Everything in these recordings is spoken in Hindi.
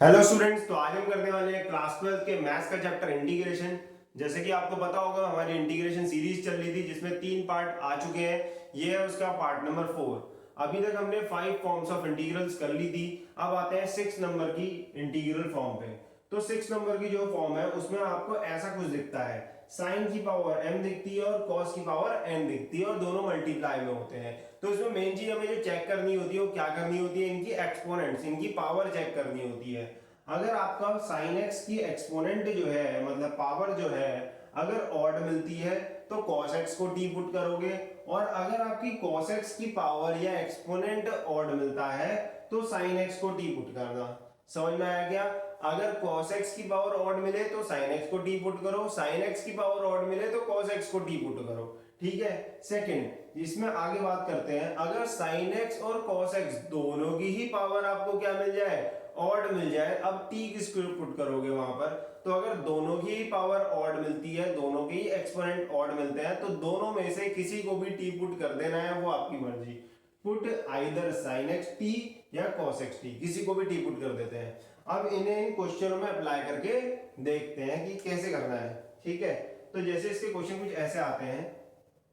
हेलो स्टूडेंट्स, तो आज हम करने वाले हैं क्लास 12 के मैथ्स का चैप्टर इंटीग्रेशन। जैसे कि आपको पता होगा हमारी इंटीग्रेशन सीरीज चल रही थी जिसमें 3 पार्ट आ चुके हैं। ये है उसका पार्ट नंबर 4। अभी तक हमने 5 फॉर्म्स ऑफ इंटीग्रल्स कर ली थी। अब आते हैं 6 नंबर की इंटीग्रल फॉर्म पे। तो 6 नंबर की जो फॉर्म है उसमें आपको ऐसा कुछ दिखता है, साइन की पावर m दिखती है और कॉस की पावर n दिखती है और दोनों मल्टीप्लाई में होते हैं। तो इसमें मेन चीज हमें जो चेक करनी होती है वो क्या करनी होती है, इनकी एक्सपोनेंट्स, इनकी पावर चेक करनी होती है। अगर आपका साइन एक्स की एक्सपोनेंट जो है मतलब पावर जो है अगर ऑड मिलती है तो कॉस एक्स को टी पुट करोगे, और अगर आपकी कॉस एक्स की पावर या एक्सपोनेंट ऑड मिलता है तो साइन एक्स को टी पुट करना। समझ में आया क्या? अगर cos x की पावर ऑड मिले तो sin x को टी पुट करो, sin x की पावर ऑड मिले तो cos x को टी पुट करो। ठीक है। सेकंड, इसमें आगे बात करते हैं, अगर sin x और cos x दोनों की ही पावर आपको क्या मिल जाए, ऑड मिल जाए, अब t किसको पुट करोगे वहां पर? तो अगर दोनों की ही पावर ऑड मिलती है, दोनों के ही एक्सपोनेंट ऑड मिलते हैं, तो दोनों में से किसी को भी टी पुट कर देना है, वो आपकी मर्जी। Put either sin x t या cos x t, किसी को भी टी पुट कर देते हैं। अब इन्हें इन क्वेश्चनों में अप्लाई करके देखते हैं कि कैसे करना है। ठीक है। तो जैसे इसके क्वेश्चन कुछ ऐसे आते हैं।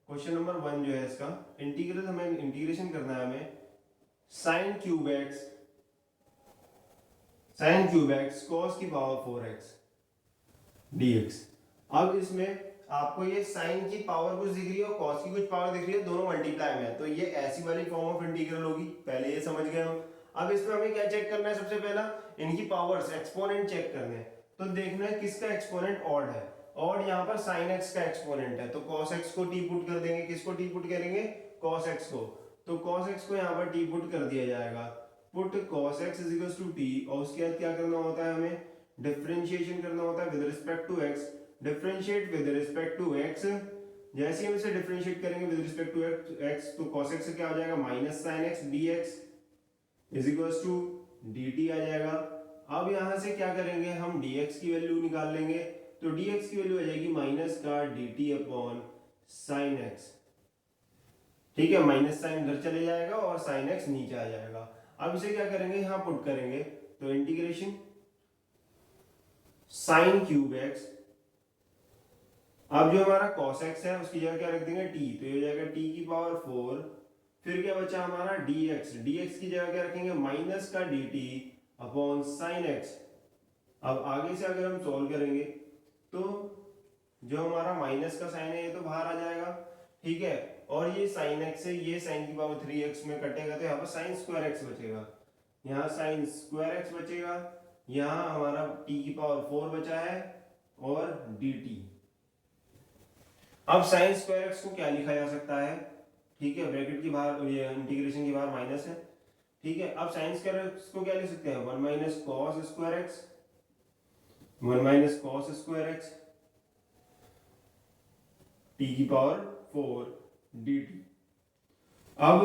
क्वेश्चन नंबर 1 जो है इसका इंटीग्रल, हमें इंटीग्रेशन करना है हमें sine cube x, sine cube x cos की पावर 4x dx। अब इसमें आपको ये साइन की पावर कुछ दिख रही है और कॉस की कुछ पावर दिख रही है, दोनों मल्टीप्लाई में है, तो ये ऐसी वाली फॉर्म ऑफ इंटीग्रल होगी। पहले ये समझ गए हम। अब इसमें हमें क्या चेक करना है? सबसे पहला इनकी पावर्स, एक्सपोनेंट चेक करने हैं। तो देखना है किसका एक्सपोनेंट ऑड है। ऑड यहाँ पर साइन एक्स का एक्सपोनेंट है, तो कॉस एक्स को टी पुट कर देंगे। किसको टी पुट करेंगे? कॉस एक्स को। तो कॉस एक्स को यहाँ पर टी पुट कर दिया जाएगा। Put cos x is equal to t, और उसके बाद क्या करना होता है, हमें डिफरेंशिएशन करना होता है with respect to x. Differentiate with respect to x, जैसे हम इसे डिफरेंशिएट करेंगे विद रिस्पेक्ट टू एक्स, तो cos x से क्या हो जाएगा, minus sine x dx is equals to dt आ जाएगा। अब यहां से क्या करेंगे, हम dx की वैल्यू निकाल लेंगे, तो dx की वैल्यू आ जाएगी माइनस का dt अपॉन साइन एक्स। ठीक है, माइनस साइन इधर चले जाएगा और साइन एक्स नीचे आ जाएगा। अब इसे क्या करेंगे, यहां पुट करेंगे, तो इंटीग्रेशन साइन क्यूब एक्स, अब जो हमारा cos x है उसकी जगह क्या रख देंगे, t, तो ये हो जाएगा t की पावर 4। फिर क्या बचा हमारा dx, dx की जगह क्या रखेंगे, माइनस का dt अपॉन साइन x। अब आगे से अगर हम सॉल्व करेंगे तो जो हमारा माइनस का साइन है ये तो बाहर आ जाएगा। ठीक है। और ये साइन x से ये साइन की पावर 3x में कटेगा, तो यहाँ पर साइन स्क्वायर x बचेगा, यहाँ साइन स्क्वायर x बचेगा, यहाँ हमारा t की पावर 4 बचा है और dt। अब साइन स्क्वायर एक्स को क्या लिखा जा सकता है? ठीक है, ब्रैकेट की बाहर, ये इंटीग्रेशन की बाहर माइनस है। ठीक है। अब साइन स्क्वायर एक्स को क्या लिख सकते हैं, 1 minus cos square x, 1 minus cos square x T की पावर 4 dt। अब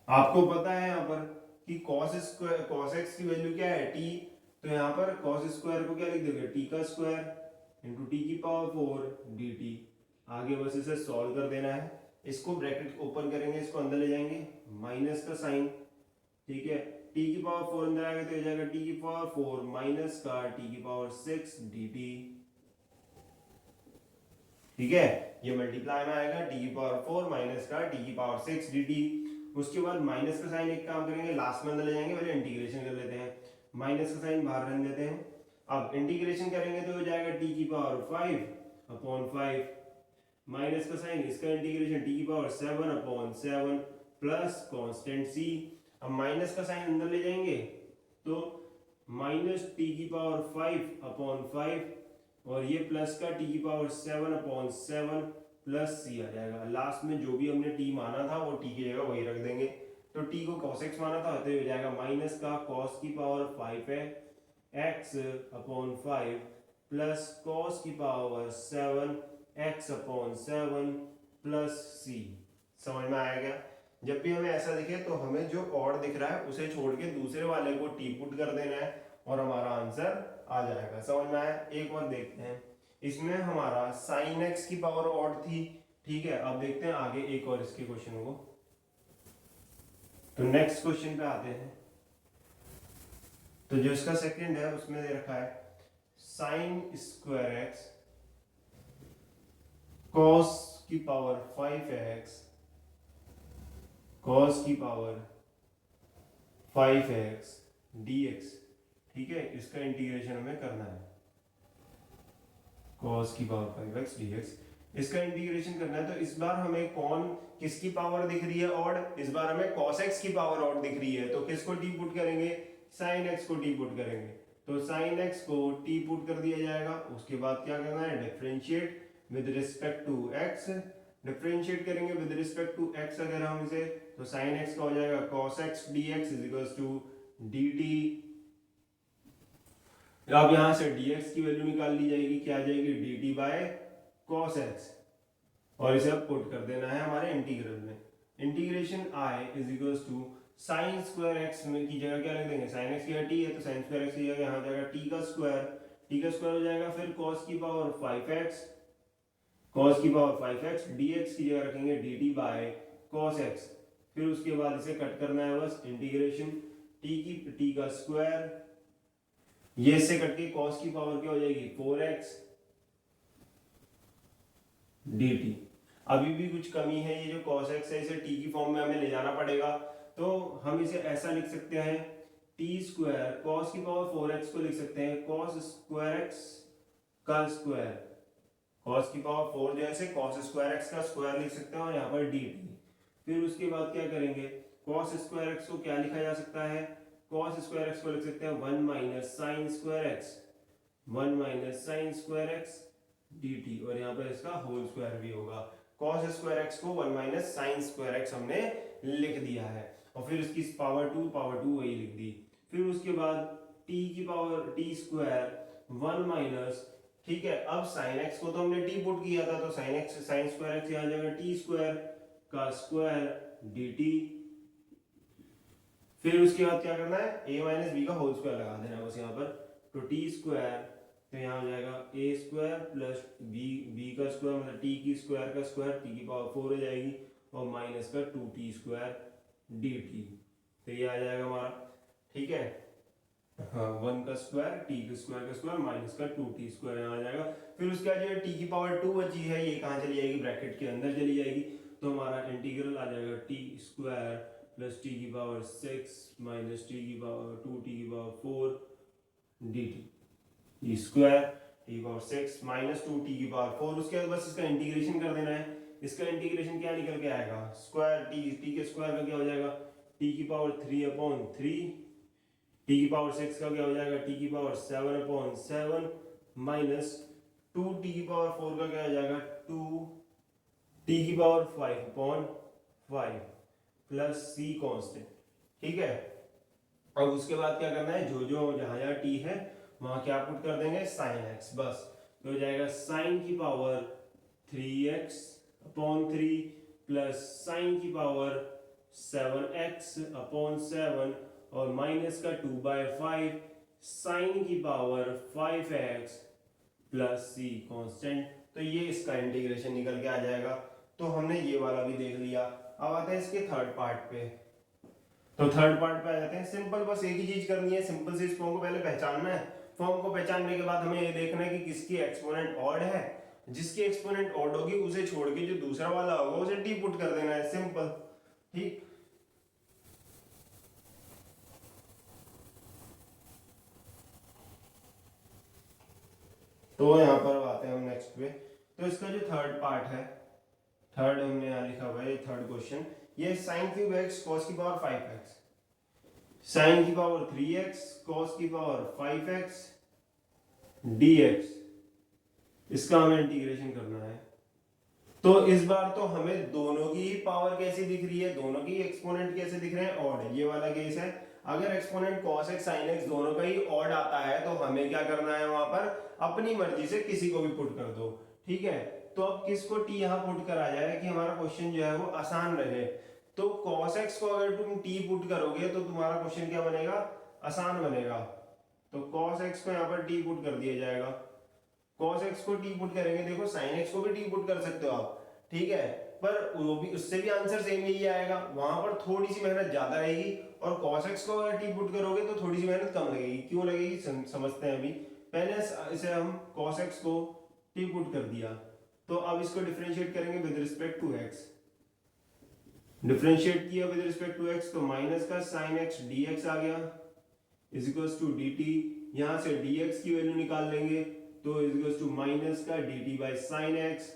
आपको पता है यहाँ पर कि cos स्क्वायर, cos x की वैल्यू क्या है, t, तो यहाँ पर cos स्क्वायर को क्या लिख देंगे, t का स्क्वायर इंटू टी की पावर 4 dt। आगे बस इसे सॉल्व कर देना है। इसको ब्रैकेट ओपन करेंगे, इसको अंदर ले जाएंगे, माइनस का साइन। ठीक है, t की पावर 4 अंदर आएगा तो हो जाएगा t की पावर 4 माइनस का t की पावर 6 dt। ठीक है, ये मल्टीप्लाई में आएगा, t की पावर 4 माइनस का t की पावर 6 dt। उसके बाद माइनस का साइन एक काम करेंगे, लास्ट में अंदर ले जाएंगे, पहले इंटीग्रेशन कर लेते हैं। माइनस का साइन बाहर रख देते हैं। अब इंटीग्रेशन करेंगे तो हो जाएगा t की पावर 5 अपॉन 5, माइनस का साइन, इसका इंटीग्रेशन t की power 7 upon 7 plus constant c। अब माइनस का साइन अंदर ले जाएंगे तो माइनस t की पावर 5 अपॉन 5 और ये प्लस का t की पावर 7 अपॉन 7 प्लस c आ जाएगा। लास्ट में जो भी हमने t माना था वो t की जगह वही रख देंगे। तो t को cos x माना था तो ये हो जाएगा माइनस का cos की पावर 5 है x अपॉन 5 प्लस cos की power 7 x upon 7 plus c। समझ में आया क्या? जब भी हमें ऐसा दिखे तो हमें जो ऑड दिख रहा है उसे छोड़ के दूसरे वाले को टी पुट कर देना है और हमारा आंसर आ जाएगा। समझ में आया? एक बार देखते हैं, इसमें हमारा साइन एक्स की पावर ऑड थी। ठीक है, अब देखते हैं आगे एक और इसके क्वेश्चन को। तो नेक्स्ट क्वेश्चन पे आते हैं। तो जो इसका सेकंड है उसमें दे रखा है साइन स्क्वायर एक्स कॉस की पावर 5x कॉस की पावर 5x dx। ठीक है, इसका इंटीग्रेशन हमें करना है, cos की पावर 5x dx इसका इंटीग्रेशन करना है। तो इस बार हमें कौन किसकी पावर दिख रही है ऑड, इस बार हमें cos x की पावर ऑड दिख रही है, तो किसको t पुट करेंगे, sin x को t पुट करेंगे। तो sin x को t पुट कर दिया जाएगा, उसके बाद क्या करना है, differentiate with respect to x, differentiate करेंगे विद रिस्पेक्ट टू x अगर हम इसे, तो sin x का हो जाएगा cos x dx is equals to dt। अब यहां से dx की वैल्यू निकाल ली जाएगी, क्या आ जाएगी, dt बाय cos x, और इसे अब पुट कर देना है हमारे इंटीग्रल में। Integration i is equals to sine square x में की जगह क्या रख देंगे, साइन x की जगह t है तो साइन स्क्वायर x की जगह यहाँ हो जाएगा t का स्क्वायर हो जाएगा, फिर cos की पावर 5x cos की पावर 5x dx की जगह रखेंगे dt बाय cos x, फिर उसके बाद इसे कट करना है बस, इंटीग्रेशन t का स्क्वायर, ये इससे कट के cos की पावर क्या हो जाएगी 4x dt। अभी भी कुछ कमी है, ये जो cos x है इसे t की फॉर्म में हमें ले जाना पड़ेगा, तो हम इसे ऐसा लिख सकते हैं t स्क्वायर cos की पावर 4x को लिख सकते हैं cos स्क्वायर x का स्क्वायर, cos की पावर 4 जो है cos स्क्वायर x का स्क्वायर लिख सकते हैं और यहाँ पर dt। फिर उसके बाद क्या करेंगे, cos स्क्वायर x को क्या लिखा जा सकता है, cos स्क्वायर x को लिख सकते हैं 1 minus sign square x dt, और यहाँ पर इसका होल स्क्वायर भी होगा। cos स्क्वायर x को 1 माइनस साइन स्क्वायर x हमने लिख दिया है, और फिर उसकी पावर 2 वही लिख दी। फिर उसके बाद t की पावर t स्क्वायर 1 माइनस, ठीक है, अब sin x को तो हमने t पुट किया था, तो साइन स्क्वायर x यहाँ जाएगा t स्क्वायर का स्क्वायर dt। फिर उसके बाद क्या करना है, a माइनस बी का होल स्क्वायर लगा देना बस यहाँ पर, तो t स्क्वायर, तो यहाँ हो जाएगा a स्क्वायर प्लस b का स्क्वायर मतलब t की स्क्वायर का स्क्वायर, t की पावर 4 हो जाएगी, और माइनस का 2t स्क्वायर dt। तो ये आ जाएगा हमारा, ठीक है, हाँ 1 का स्क्वायर t के स्क्वायर का स्क्वायर माइनस का 2t स्क्वायर यहाँ आ जाएगा। फिर उसके बाद जो t की पावर 2 बची है ये कहाँ चली जाएगी, ब्रैकेट के अंदर चली जाएगी, तो हमारा इंटीग्रल आ जाएगा t स्क्वायर प्लस t की पावर 6 माइनस t की पावर 2t की पावर 4 dt स्क्वायर t की पावर 6 माइनस 2t की पावर 4। उसके बाद बस इसका इंटीग्रेशन कर देना है, इसका इंटीग्रेशन क्या निकल के आएगा, स्क्वायर t के स्क्वायर का क्या हो जाएगा, t की पावर 3/3, t की पावर 6 का क्या हो जाएगा, t की पावर 7/7 माइनस 2t की पावर 4 का क्या हो जाएगा 2t की पावर 5/5 प्लस c कांस्टेंट। ठीक है, अब उसके बाद क्या करना है, जो जहां जहां t है वहां क्या पुट कर देंगे, साइन x, बस तो हो जाएगा साइन की पावर 3x/3 प्लस साइन की पावर 7x/7 और माइनस का 2/5 साइन की power 5x plus c constant. तो ये इसका इंटीग्रेशन निकल के आ जाएगा। तो हमने ये वाला भी देख लिया। अब आते हैं इसके थर्ड पार्ट पे। तो थर्ड पार्ट पे आ जाते हैं। सिंपल, बस एक ही चीज करनी है, सिंपल से इस फॉर्म को पहले पहचानना है। फॉर्म को पहचानने के बाद हमें ये देखना है कि किसकी एक्सपोनेंट ऑड है। जिसकी एक्सपोनेंट ऑड होगी उसे छोड़ के जो दूसरा वाला होगा उसे टी पुट कर देना है, सिंपल। ठीक, तो यहाँ पर आते हैं हम नेक्स्ट पे। तो इसका जो थर्ड पार्ट है, थर्ड हमने यहाँ लिखा हुआ है, थर्ड क्वेश्चन, ये साइन क्यूब एक्स कॉस की पावर 5x, साइन की पावर 3x कॉस की पावर 5x dx, इसका हमें इंटीग्रेशन करना है। तो इस बार तो हमें दोनों की पावर कैसी दिख रही है, दोनों की एक्सपोनेंट कैसे दिख रहे हैं, ऑड है। ये वाला केस है, अगर exponent cos x sin x दोनों का ही ऑड आता है तो हमें क्या करना है, वहां पर अपनी मर्जी से किसी को भी पुट कर दो। ठीक है, तो अब किसको t यहां पुट करा जाए कि हमारा क्वेश्चन जो है वो आसान रहे। तो cos x को अगर तुम t पुट करोगे तो तुम्हारा क्वेश्चन क्या बनेगा, आसान बनेगा। तो cos x को यहाँ पर t पुट कर दिया जाएगा। cos x को t पुट करेंगे, देखो sin x को भी t पुट कर सकते हो आप। ठीक है, पर वो भी उससे भी आंसर सेम ही आएगा, वहां पर थोड़ी सी मेहनत ज्यादा रहेगी। और cos x को अगर t पुट करोगे तो थोड़ी सी मेहनत कम लगेगी। क्यों लगेगी समझते हैं अभी। पहले इसे हम cos x को t पुट कर दिया, तो अब इसको डिफरेंशिएट करेंगे with respect to x। Differentiate किया विद रिस्पेक्ट टू x तो माइनस का sin x dx आ गया इज इक्वल्स टू dt। यहां से dx की वैल्यू निकाल लेंगे तो इज इक्वल्स टू माइनस का dt by sin x,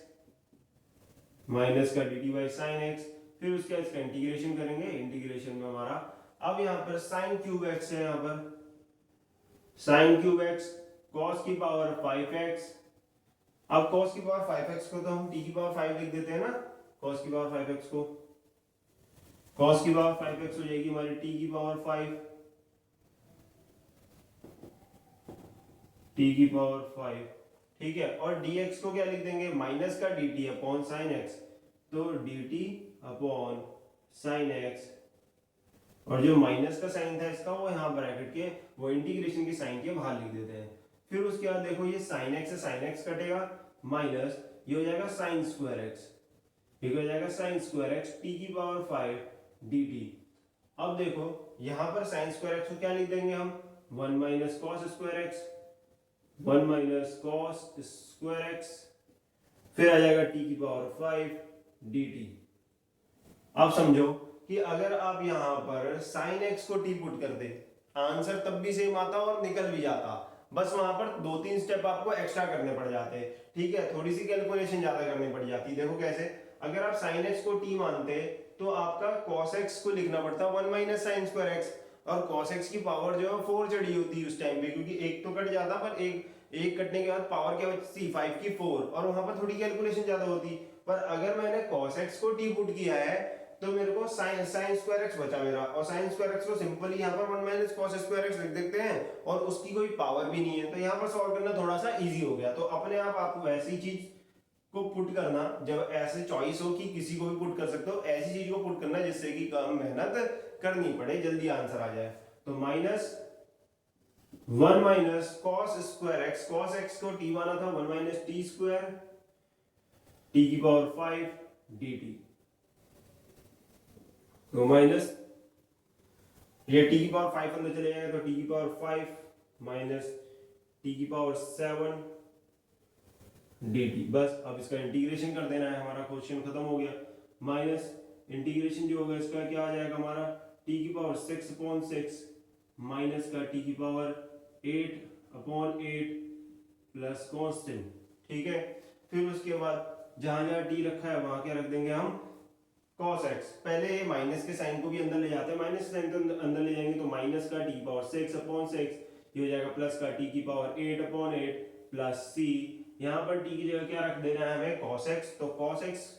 minus का dt बाई sin x। फिर उसका इसका इंटीग्रेशन करेंगे, इंटीग्रेशन में हमारा अब यहाँ पर sin क्यूब x है, यहाँ पर sin क्यूब x cos की पावर 5x। अब cos की पावर 5x को तो हम t की पावर 5 लिख देते हैं ना, cos की पावर 5x को, cos की पावर 5x हो जाएगी हमारी t की पावर 5, t की पावर 5, ठीक है। और dx को क्या लिख देंगे, माइनस का dt अपॉन sin x, तो dt अपॉन sin x, और जो माइनस का साइन था इसका वो यहाँ ब्रैकेट के वो इंटीग्रेशन के साइन के बाहर लिख देते हैं। फिर उसके बाद देखो ये sin x से sin x कटेगा, माइनस ये हो जाएगा sin स्क्वायर x, ये हो जाएगा sin स्क्वायर x t की पावर 5 dt। अब देखो यहाँ पर sin स्क्वायर x को क्या लिख देंगे हम, 1 minus cos square x, 1 minus cos square x, फिर आ जाएगा t की पावर 5 dt। अब समझो कि अगर आप यहाँ पर sin x को t पुट कर दे, आंसर तब भी सेम आता और निकल भी जाता, बस वहां पर 2-3 स्टेप आपको एक्स्ट्रा करने पड़ जाते, ठीक है, थोड़ी सी कैलकुलेशन ज्यादा करनी पड़ जाती। देखो कैसे, अगर आप sin x को t मानते तो आपका cos x को लिखना पड़ता 1 माइनस साइन स्क्वायर x, और cos x की पावर जो है 4 चढ़ी होती उस टाइम पे, क्योंकि एक तो कट जाता पर एक कटने के बाद पावर क्या बचती 5 की 4, और वहां पर थोड़ी कैलकुलेशन ज्यादा होती। पर अगर मैंने cos x को t पुट किया है तो मेरे को sin स्क्वायर x बचा मेरा, और sin स्क्वायर x को सिंपली यहाँ पर 1 माइनस cos स्क्वायर x लिख देते हैं, और उसकी कोई पावर भी नहीं है, तो यहाँ पर सॉल्व करना थोड़ा सा इजी हो गया। तो अपने आप आपको ऐसी चीज को पुट करना, जब ऐसे चॉइस हो कि किसी को भी पुट कर सकते हो, ऐसी चीज को पुट करना जिससे कि कम मेहनत करनी पड़े, जल्दी आंसर आ जाए। तो minus 1 minus cos square x, cos x को t माना था 1 माइनस t स्क्वायर t की पावर 5 dt, तो माइनस ये t की पावर 5 अंदर चले जाएगा तो t की पावर 5 माइनस t की पावर 7 dt। बस अब इसका इंटीग्रेशन कर देना है, हमारा क्वेश्चन खत्म हो गया। माइनस इंटीग्रेशन जो होगा इसका क्या आ जाएगा हमारा, t की पावर 6 अपॉन 6 माइनस का t की पावर 8 अपॉन 8 प्लस कांस्टेंट, ठीक है। फिर उसके बाद जहां जहां t रखा है वहां क्या रख देंगे हम, cos x। पहले ये माइनस के साइन को भी अंदर ले जाते हैं, माइनस के साइन को अंदर ले जाएंगे तो माइनस का t पावर 6 अपॉन 6, ये हो जाएगा प्लस का t की पावर 8 अपॉन 8 प्लस c, यहाँ पर t की जगह क्या रख देना है हमें, cos x, तो cos x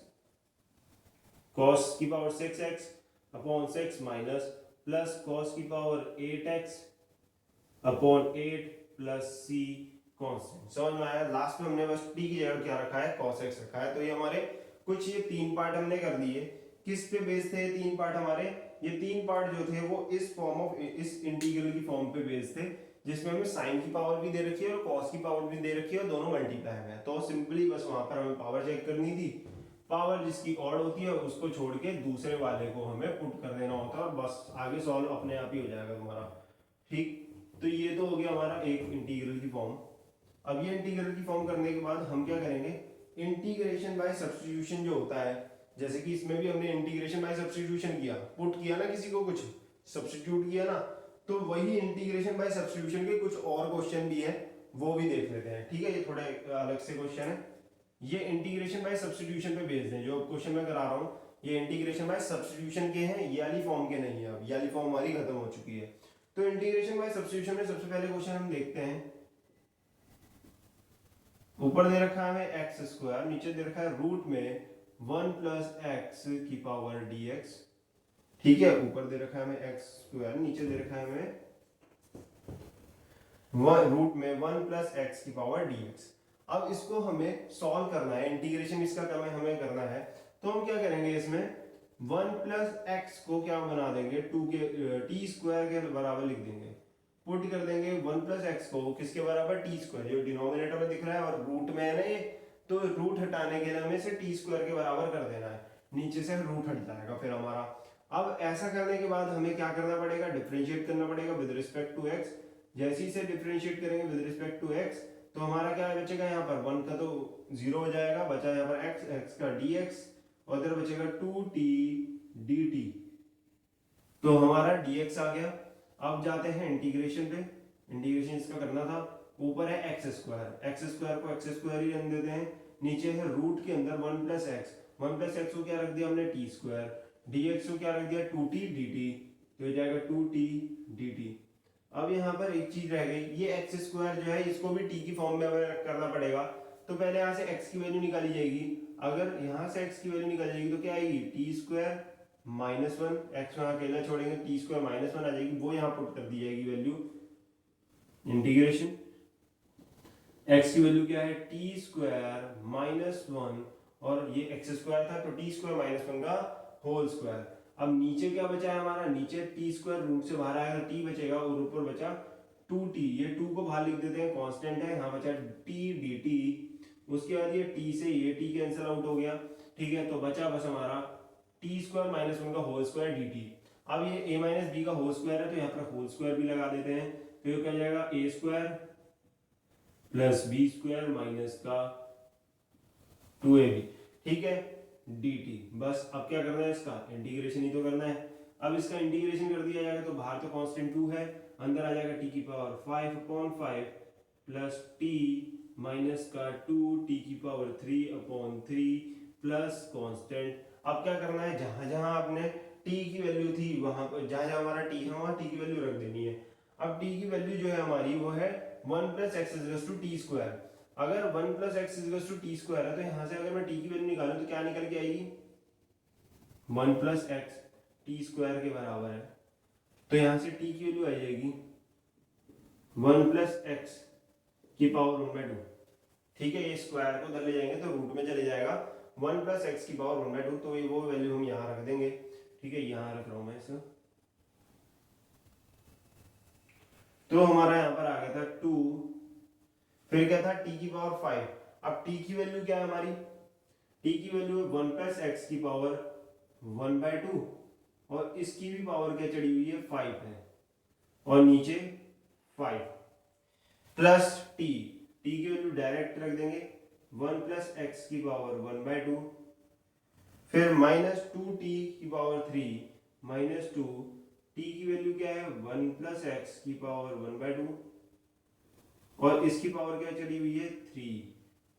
cos की power 6x upon 6 minus plus cos की power 8x upon 8 plus c constant. समझ में आया। लास्ट में हमने बस t की जगह क्या रखा है, cos x रखा है। तो ये हमारे कुछ ये 3 पार्ट हमने कर दिए। किस पे बेस्ड थे ये 3 पार्ट हमारे, ये 3 पार्ट जो थे वो इस फॉर्म ऑफ इस इंटीग्रल की फॉर्म पे बेस्ड थे, जिसमें हमें साइन की पावर भी दे रखी है और कॉस की पावर भी दे रखी है, और दोनों मल्टीप्लाई है। तो सिंपली बस वहां पर हमें पावर चेक करनी थी, पावर जिसकी ऑड होती है उसको छोड़ के दूसरे वाले को हमें पुट कर देना होता है, और बस आगे सॉल्व अपने आप ही हो जाएगा तुम्हारा, ठीक। तो ये तो हो गया हमारा एक इंटीग्रल की फॉर्म। अब ये इंटीग्रल की फॉर्म करने के बाद हम क्या करेंगे, इंटीग्रेशन बाय सब्स्टिट्यूशन जो होता है, जैसे कि इसमें भी हमने इंटीग्रेशन बाय सब्स्टिट्यूशन किया, पुट किया ना, किसी को कुछ सब्स्टिट्यूट किया ना, तो वही इंटीग्रेशन बाय सब्स्टिट्यूशन के कुछ और क्वेश्चन भी है, वो भी देख लेते हैं, ठीक है। ये थोड़ा अलग से क्वेश्चन है, ये इंटीग्रेशन बाय सब्स्टिट्यूशन पे बेस्ड है। जो क्वेश्चन मैं करा रहा हूँ ये इंटीग्रेशन बाय सब्स्टिट्यूशन के हैं, ये वाली फॉर्म के नहीं है। अब ये वाली फॉर्म हमारी खत्म हो चुकी है। तो इंटीग्रेशन बाय सब्स्टिट्यूशन में सबसे पहले क्वेश्चन हम देखते हैं। ऊपर दे रखा है हमें एक्स स्क्वायर, नीचे दे रखा है रूट में 1 प्लस एक्स की पावर dx, ठीक है। ऊपर दे रखा है हमें एक्स स्क्वायर, नीचे दे रखा है हमें रूट में 1 प्लस एक्स की पावर dx। अब इसको हमें सॉल्व करना है, इंटीग्रेशन इसका हमें करना है। तो हम क्या करेंगे, इसमें 1 प्लस एक्स को क्या बना देंगे, 2 के टी स्क्वायर के बराबर लिख देंगे, पुट कर देंगे 1 प्लस एक्स को किसके बराबर, टी स्क्वायर, जो डिनोमिनेटर में दिख रहा है और रूट में है ना ये, तो रूट हटाने के लिए हमें इसे टी स्क्वायर के बराबर कर देना है, नीचे से रूट हट जाएगा फिर हमारा। अब ऐसा करने के बाद हमें क्या करना पड़ेगा, डिफरेंशिएट करना पड़ेगा विद रिस्पेक्ट टू एक्स। जैसे ही से डिफरेंशिएट करेंगे विद रिस्पेक्ट टू एक्स तो हमारा क्या बचेगा, यहाँ पर 1 का तो 0 हो जाएगा, बचा यहाँ पर x का dx और इधर बचेगा 2t dt। तो हमारा dx आ गया। अब जाते हैं इंटीग्रेशन पे, इंटीग्रेशन इसका करना था। ऊपर है एक्स स्क्वायर को एक्स स्क्वायर ही रहने देते हैं। नीचे है रूट के अंदर 1 प्लस एक्स, 1 प्लस एक्स को क्या रख दिया हमने टी स्क्वायर, dx को क्या रख दिया 2t dt, तो हो जाएगा 2t dt। अब यहाँ पर एक चीज रह गई, ये एक्स स्क्वायर जो है इसको भी टी की फॉर्म में हमें करना पड़ेगा। तो पहले यहाँ से x की वैल्यू निकाली जाएगी। अगर यहाँ से x की वैल्यू निकाली जाएगी तो क्या आएगी, टी स्क्वायर माइनस 1, एक्स वहाँ अकेला छोड़ेंगे, टी स्क्वायर माइनस 1 आ जाएगी, वो यहाँ पुट कर दी जाएगी वैल्यू। इंटीग्रेशन x की वैल्यू क्या है, टी स्क्वायर माइनस 1 और ये एक्स स्क्वायर था तो टी स्क्वायर माइनस 1 का होल स्क्वायर। अब नीचे क्या बचा है हमारा, नीचे टी स्क्वायर रूट से बाहर आएगा टी बचेगा और ऊपर बचा 2t, ये 2 को बाहर लिख देते हैं कांस्टेंट है, यहाँ बचा t dt। उसके बाद ये t से ये t कैंसिल आउट हो गया, ठीक है, तो बचा बस हमारा टी स्क्वायर माइनस 1 का होल स्क्वायर dt। अब ये a माइनस बी का होल स्क्वायर है तो यहाँ पर होल स्क्वायर भी लगा देते हैं, तो ये क्या जाएगा a square plus b square minus का 2ab, ठीक है, dt। बस अब क्या करना है, इसका इंटीग्रेशन ही तो करना है। अब इसका इंटीग्रेशन कर दिया जाएगा तो बाहर तो कांस्टेंट 2 है, अंदर आ जाएगा t की पावर 5/5 प्लस t माइनस का 2t की पावर 3/3 प्लस कांस्टेंट। अब क्या करना है, जहां जहां आपने t की वैल्यू थी वहां पर जहां जहां हमारा t है वहां t की वैल्यू रख देनी है। अब t की वैल्यू जो है हमारी वो है 1 plus x is to t square. अगर 1 plus x is to t square है तो यहाँ से अगर मैं t की वैल्यू निकालूं तो क्या निकल के आएगी, 1 प्लस एक्स टी स्क्वायर के बराबर है। तो यहाँ से t की वैल्यू आ जाएगी 1 प्लस एक्स की पावर 1/2, ठीक है। ये स्क्वायर को इधर ले जाएंगे तो रूट में चले जाएगा 1 प्लस एक्स की पावर 1/2, तो ये वो वैल्यू हम यहाँ रख देंगे, ठीक है, यहाँ रख रहा हूँ मैं इसे। तो हमारा यहाँ पर आ गया था 2, फिर क्या था t की पावर 5। अब t की वैल्यू क्या है हमारी, t की वैल्यू है 1 प्लस एक्स की पावर 1/2 और इसकी भी पावर क्या चढ़ी हुई है 5 है और नीचे 5 प्लस t की वैल्यू डायरेक्ट रख देंगे 1 प्लस एक्स की पावर 1/2, फिर माइनस 2t की पावर 3 माइनस 2, t की वैल्यू क्या है 1 प्लस एक्स की पावर 1/2 और इसकी पावर क्या चली हुई है 3,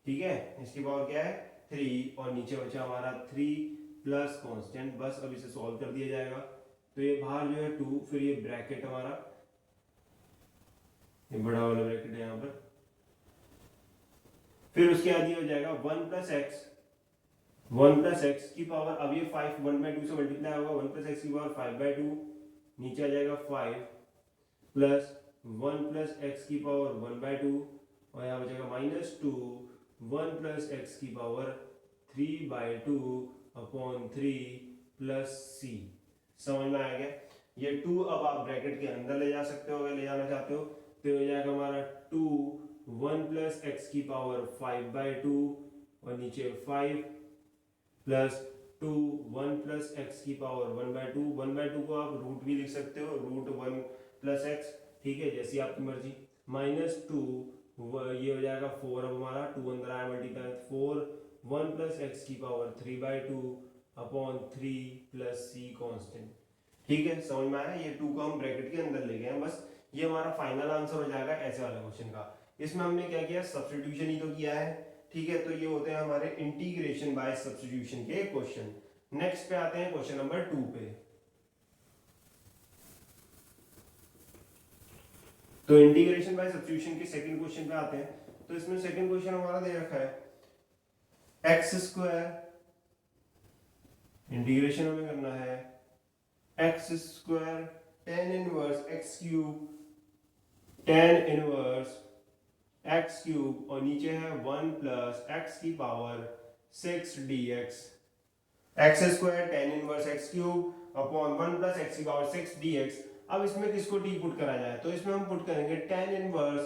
ठीक है, इसकी पावर क्या है 3 और नीचे बचा हमारा 3 प्लस कांस्टेंट। बस अब इसे सॉल्व कर दिया जाएगा तो ये बाहर जो है 2, फिर ये ब्रैकेट हमारा ये बड़ा वाला ब्रैकेट है यहाँ पर, फिर उसके बाद ये हो जाएगा 1 प्लस एक्स की पावर, अब ये 5 1/2 से मल्टीप्लाई होगा, 1 प्लस एक्स की पावर 5/2, नीचे आ जाएगा 5 प्लस 1 प्लस एक्स की पावर 1/2 और यहाँ बचेगा माइनस 2 1 प्लस एक्स की पावर 3/2/3 प्लस c। समझ में आ गया, ये 2 अब आप ब्रैकेट के अंदर ले जा सकते हो अगर ले जाना चाहते हो, तो हो जाएगा हमारा 2 1 प्लस एक्स की पावर 5/2 और नीचे 5 प्लस 2 1 प्लस एक्स की पावर 1/2, 1/2 को आप रूट भी लिख सकते हो, रूट 1 प्लस एक्स, ठीक है, जैसी आपकी मर्जी, माइनस 2 ये हो जाएगा 4, अब हमारा 2 अंदर आया मल्टीप्लाई 4 1 प्लस एक्स की पावर 3/2/3 प्लस c कांस्टेंट, ठीक है, समझ में आया। ये 2 को हम ब्रैकेट के अंदर ले गए हैं, बस ये हमारा फाइनल आंसर हो जाएगा ऐसे वाले क्वेश्चन का। इसमें हमने क्या किया, सब्स्टिट्यूशन ही तो किया है, ठीक है, तो ये होते हैं हमारे इंटीग्रेशन बाय सब्स्टिट्यूशन के क्वेश्चन। नेक्स्ट पे आते हैं क्वेश्चन नंबर 2 पे। तो इंटीग्रेशन बाय सब्स्टिट्यूशन के सेकंड क्वेश्चन पे आते हैं। तो इसमें सेकंड क्वेश्चन हमारा दे रखा है एक्स स्क्वायर, इंटीग्रेशन हमें करना है x square tan inverse x cube tan inverse x cube और नीचे है 1 प्लस एक्स की power 6 dx, x square tan inverse x cube upon 1 plus x की पावर 6 dx। अब इसमें किसको t पुट करा जाए, तो इसमें हम पुट करेंगे tan इनवर्स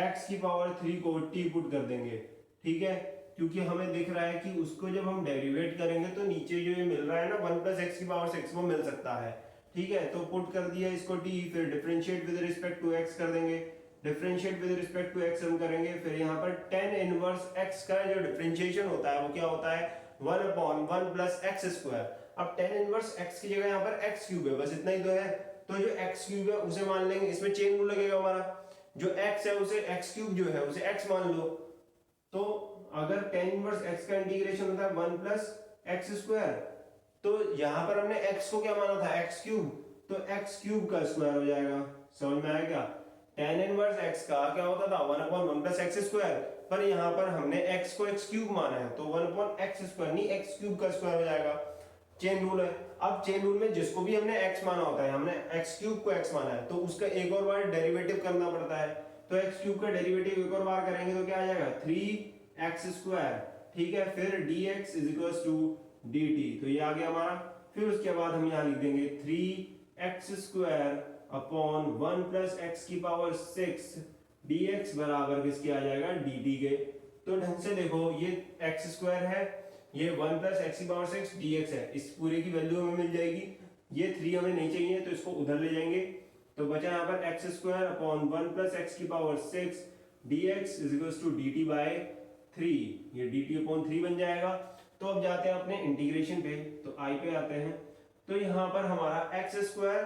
x की पावर 3 को t पुट कर देंगे, ठीक है, क्योंकि हमें दिख रहा है कि उसको जब हम डेरिवेट करेंगे तो नीचे जो ये मिल रहा है ना 1 प्लस एक्स की पावर 6 वो मिल सकता है। ठीक है, तो पुट कर दिया इसको t, फिर differentiate with respect to x कर देंगे। Differentiate with respect to x हम करेंगे, फिर यहाँ पर tan इनवर्स x का जो डिफरेंशिएशन होता है वो क्या होता है 1 अपॉन 1 प्लस एक्स स्क्वायर। अब tan इनवर्स x की जगह यहाँ पर x क्यूब है, बस इतना ही तो है। तो जो x क्यूब है उसे मान लेंगे, इसमें चेन रूल लगेगा हमारा, जो x है उसे x क्यूब जो है उसे x मान लो। तो अगर tan इनवर्स x का इंटीग्रेशन होता है 1 प्लस एक्स स्क्वायर, तो यहां पर हमने x को क्या माना था x क्यूब, तो x क्यूब का स्क्वायर हो जाएगा। समझ में आया क्या? tan इनवर्स x का क्या होता था 1 अपॉन 1 प्लस एक्स स्क्वायर, पर यहां पर हमने x को x क्यूब माना है तो 1 अपॉन एक्स स्क्वायर नहीं x क्यूब का स्क्वायर हो जाएगा। चेन रूल है। अब चेन रूल में जिसको भी हमने x माना होता है, हमने x क्यूब को x माना है तो उसका एक और बार डेरिवेटिव करना पड़ता है। तो x क्यूब का डेरिवेटिव एक और बार करेंगे तो क्या आ जाएगा 3x स्क्वायर। ठीक है, फिर dx is equal to dt, तो ये आ गया हमारा। फिर उसके बाद हम यहाँ लिख देंगे 3x square upon 1 plus x की पावर 6 dx बराबर किसके आ जाएगा dt के। तो ढंग से देखो, ये x स्क्वायर है, ये 1 प्लस एक्स की पावर 6 dx है, इस पूरे की वैल्यू हमें मिल जाएगी। ये 3 हमें नहीं चाहिए तो इसको उधर ले जाएंगे, तो बचा यहाँ पर x square upon 1 plus x की power 6 dx is equal to dt by 3, ये dt अपॉन 3 बन जाएगा। तो अब जाते हैं अपने इंटीग्रेशन पे, तो i पे आते हैं। तो यहाँ पर हमारा x square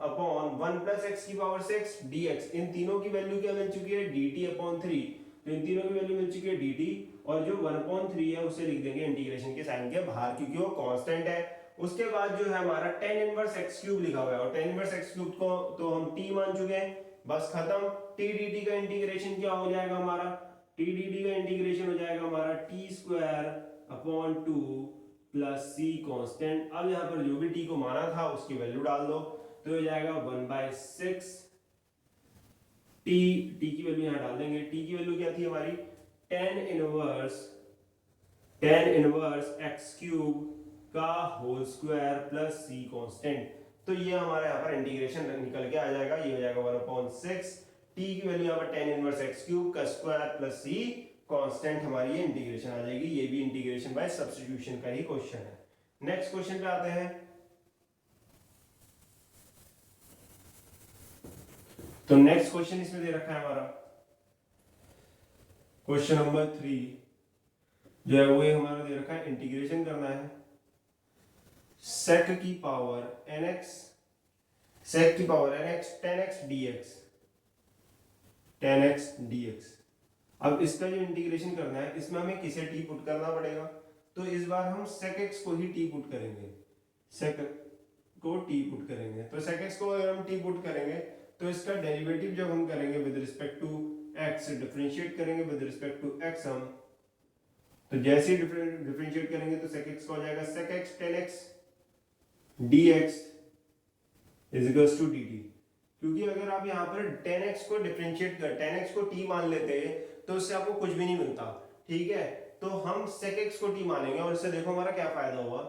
upon 1 plus x की पावर 6 dx, इन तीनों की वैल्यू क्या मिल चुकी है dt अपॉन 3, तो इन तीनों की वैल्यू मिल चुकी है dt, और जो 1/3 है उसे लिख देंगे इंटीग्रेशन के साइन के बाहर क्योंकि वो कांस्टेंट है। उसके बाद जो है हमारा tan इनवर्स x क्यूब लिखा हुआ है, और tan इनवर्स x क्यूब को तो हम t मान चुके हैं, बस खत्म। t dt का इंटीग्रेशन क्या हो जाएगा हमारा, t dt का इंटीग्रेशन हो जाएगा हमारा t square upon 2 plus c constant. अब यहाँ पर जो भी t को माना था उसकी वैल्यू डाल दो, तो हो जाएगा 1/6 t, t की वैल्यू यहाँ डाल देंगे। t की वैल्यू क्या थी हमारी tan इनवर्स x क्यूब का whole square plus c constant. तो ये हमारा यहाँ पर इंटीग्रेशन निकल के आ जाएगा, ये हो जाएगा 1/6 t की वैल्यू यहाँ पर tan इनवर्स x क्यूब का स्क्वायर प्लस c कांस्टेंट, हमारी ये इंटीग्रेशन आ जाएगी। ये भी इंटीग्रेशन बाय सब्स्टिट्यूशन का ही क्वेश्चन है। नेक्स्ट क्वेश्चन पे आते हैं। तो नेक्स्ट क्वेश्चन इसमें दे रखा है हमारा क्वेश्चन नंबर 3 जो है वो ये हमारा दे रखा है, इंटीग्रेशन करना है sec की power nx tan x dx। अब इसका जो इंटीग्रेशन करना है इसमें हमें किसे t पुट करना पड़ेगा, तो इस बार हम sec x को ही t पुट करेंगे, sec को t पुट करेंगे। तो sec x को अगर हम t पुट करेंगे तो इसका डेरिवेटिव जब हम करेंगे with respect to x, differentiate करेंगे विद रिस्पेक्ट टू x हम, तो जैसे ही डिफरेंशिएट करेंगे तो sec x का हो जाएगा sec x tan x dx is equals to dt। क्योंकि अगर आप यहाँ पर tan x को डिफरेंशिएट कर tan x को t मान लेते हैं तो उससे आपको कुछ भी नहीं मिलता। ठीक है, तो हम sec x को t मानेंगे, और इससे देखो हमारा क्या फायदा हुआ,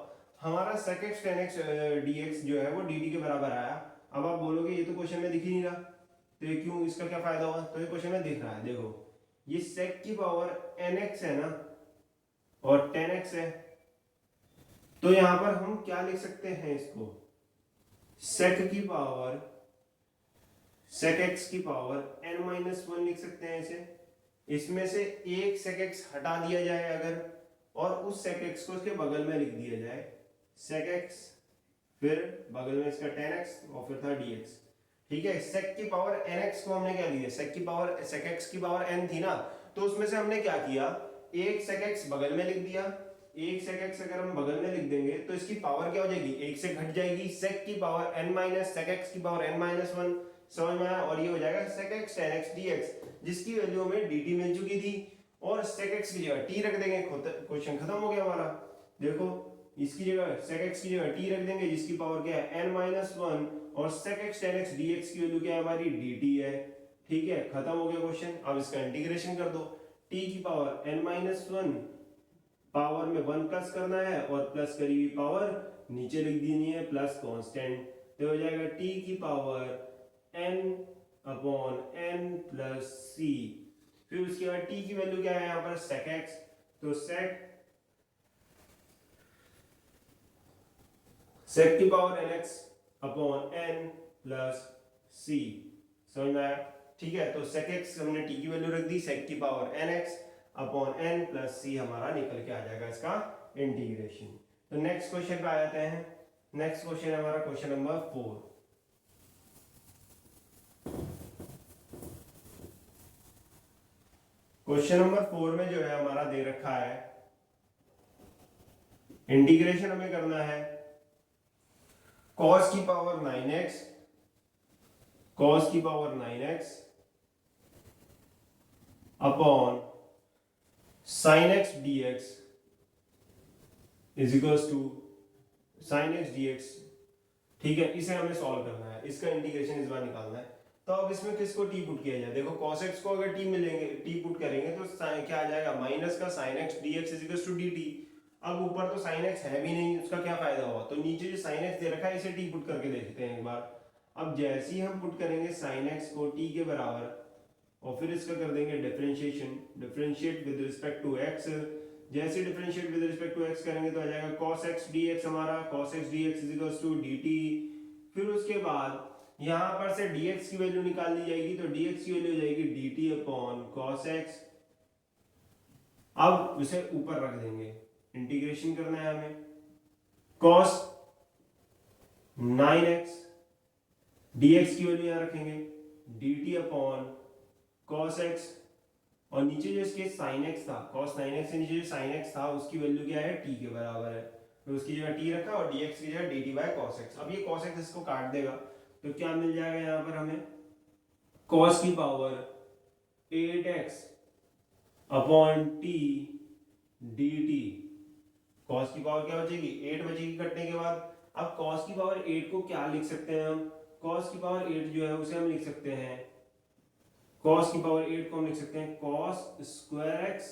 हमारा sec x tan x dx जो है वो dt के बराबर आया। अब आप बोलोगे ये तो क्वेश्चन में दिख ही नहीं रहा, तो ये क्यों, इसका क्या फायदा हुआ, तो ये क्वेश्चन में दिख रहा है। देखो ये sec की पावर nx है ना, और tan x है, तो यहां पर हम क्या लिख सकते हैं इसको, sec x की पावर n-1 लिख सकते हैं इसे। इसमें से एक sec x हटा दिया जाए अगर, और उस sec x को इसके बगल में लिख दिया जाए sec x, फिर बगल में इसका tan x और फिर था dx। ठीक है, sec की पावर nx को हमने क्या लिया, sec x की पावर n थी ना, तो उसमें से हमने क्या किया, एक sec x बगल में लिख दिया। एक sec x अगर हम बगल में लिख देंगे तो इसकी पावर क्या हो जाएगी, एक से घट जाएगी, sec की power n minus sec x की पावर n-1, समझ में आया। और ये हो जाएगा sec x tan x dx, जिसकी वैल्यू हमें dt मिल चुकी थी, और sec x की जगह t रख देंगे, क्वेश्चन खत्म हो गया हमारा। देखो इसकी जगह sec x की जगह t रख देंगे, जिसकी पावर क्या है n-1, और sec x tan x dx की वैल्यू क्या है हमारी dt है। ठीक है, खत्म हो गया क्वेश्चन। अब इसका इंटीग्रेशन कर दो, t की पावर n-1 पावर में 1 प्लस करना है, और प्लस करी हुई पावर नीचे लिख देनी है प्लस कांस्टेंट, तो हो जाएगा t की power n upon n plus c। फिर उसके बाद t की वैल्यू क्या है यहाँ पर sec x, तो sec की power nx upon n plus c, समझ में आया? ठीक है, तो sec x हमने t की वैल्यू रख दी, sec की power nx upon n plus c हमारा निकल के आ जाएगा इसका इंटीग्रेशन। तो नेक्स्ट क्वेश्चन पे आ जाते हैं। नेक्स्ट क्वेश्चन है हमारा क्वेश्चन नंबर 4। क्वेश्चन नंबर 4 में जो है हमारा दे रखा है इंटीग्रेशन हमें करना है cos की पावर 9x, cos की power 9x upon sin x dx is equals to sin x dx। ठीक है, इसे हमें सॉल्व करना है, इसका इंटीग्रेशन इस बार निकालना है। तो अब इसमें किसको t पुट किया जाए? देखो cos x को अगर t मिलेंगे, t पुट करेंगे तो क्या आ जाएगा, माइनस का sin x dx is equals to dt। अब ऊपर तो sin x है भी नहीं, उसका क्या फायदा हुआ? तो नीचे जो sin x दे रखा है इसे t पुट करके देखते हैं एक बार। अब जैसे ही हम पुट करेंगे sin x को t के बराबर और फिर इसका कर देंगे differentiation, differentiate with respect to x। जैसे differentiate with respect to x करेंगे तो आ जाएगा cos x dx, हमारा cos x dx is equals to dt। फिर उसके बाद यहां पर से dx की वैल्यू निकाल ली जाएगी, तो dx की वैल्यू हो जाएगी dt अपॉन cos x। अब इसे ऊपर रख देंगे, इंटीग्रेशन करना है हमें, cos 9x dx की वैल्यू यहां रखेंगे dt अपॉन cos x, और नीचे जो इसके sin x था, cos 9x से नीचे जो sin x था उसकी वैल्यू क्या है, t के बराबर है, तो उसकी जगह t रखा और dx की जगह dt बाय cos x। अब ये cos x इसको काट देगा तो क्या मिल जाएगा यहाँ पर हमें, cos की power 8x upon t dt। cos की पावर क्या बचेगी, 8 बचेगी कटने के बाद। अब cos की पावर 8 को क्या लिख सकते हैं हम, cos की पावर 8 जो है उसे हम लिख सकते हैं, cos की पावर 8 को हम लिख सकते हैं cos स्क्वायर x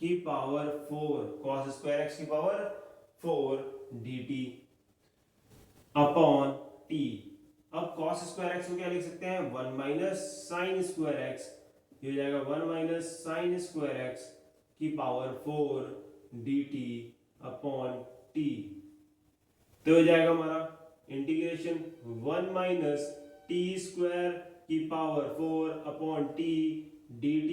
की पावर 4, cos स्क्वायर x की पावर 4 dt अपॉन t। अब cos स्क्वायर x को क्या लिख सकते हैं, 1 माइनस साइन स्क्वायर x, ये हो जाएगा 1 माइनस साइन स्क्वायर x की पावर 4 dt अपॉन t। तो हो जाएगा हमारा इंटीग्रेशन 1 माइनस टी स्क्वायर की पावर 4 अपॉन टी dt।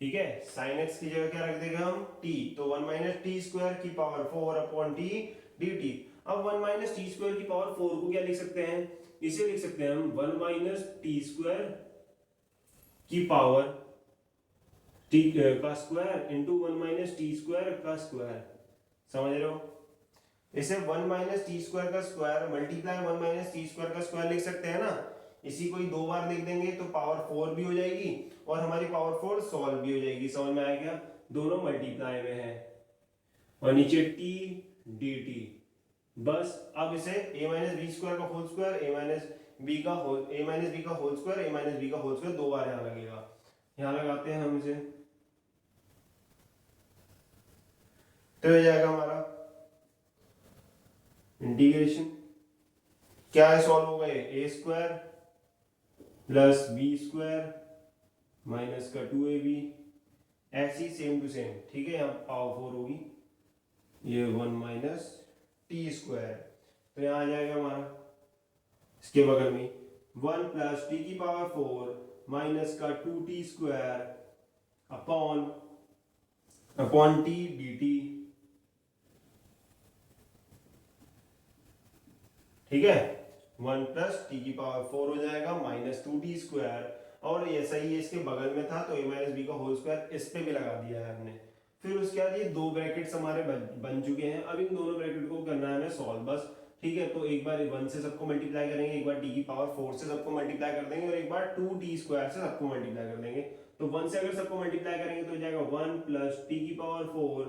ठीक है, साइन x की जगह क्या रख देगा हम, t, तो 1 माइनस टी स्क्वायर की पावर 4 अपॉन टी dt। अब 1 माइनस टी स्क्वायर की पावर 4 को क्या लिख सकते हैं, इसे लिख सकते हैं हम 1 माइनस टी स्क्वायर की पावर टी का square into 1 minus T square का स्क्वायर, समझ रहे हो? इसे 1 माइनस टी स्क्वायर का square multiply 1 minus T square का स्क्वायर लिख सकते हैं ना। इसी को ही दो बार लिख देंगे तो पावर 4 भी हो जाएगी और हमारी पावर 4 सॉल्व भी हो जाएगी, समझ में आया क्या? दोनों मल्टीप्लाई में है और नीचे t dt। बस अब इसे a माइनस बी स्क्वायर का whole square a minus b का whole square a minus b का होल स्क्वायर दो बार यहाँ लगेगा, यहाँ लगाते हैं हम इसे, तो हो जाएगा हमारा इंटीग्रेशन, क्या है सॉल्व हो गए, a square plus b square minus का 2ab, ऐसी सेम टू सेम। ठीक है, यहाँ पावर 4 होगी, ये 1 माइनस टी स्क्वायर, तो यहाँ आ जाएगा हमारा इसके बगल में 1 प्लस टी की पावर 4 माइनस का 2t square upon T dt। ठीक है, 1 प्लस टी की पावर 4 हो जाएगा माइनस 2t स्क्वायर, और ऐसा ही इसके बगल में था तो a माइनस बी का होल स्क्वायर इस पे भी लगा दिया है हमने। फिर उसके बाद ये दो ब्रैकेट्स हमारे बन चुके हैं, अब इन दोनों ब्रैकेट को करना है हमें सॉल्व बस। ठीक है, तो एक बार 1 से सबको मल्टीप्लाई करेंगे, एक बार t की पावर 4 से सबको मल्टीप्लाई कर देंगे और एक बार 2t स्क्वायर से सबको मल्टीप्लाई कर देंगे। तो 1 से अगर सबको मल्टीप्लाई करेंगे तो हो जाएगा 1 प्लस टी की पावर 4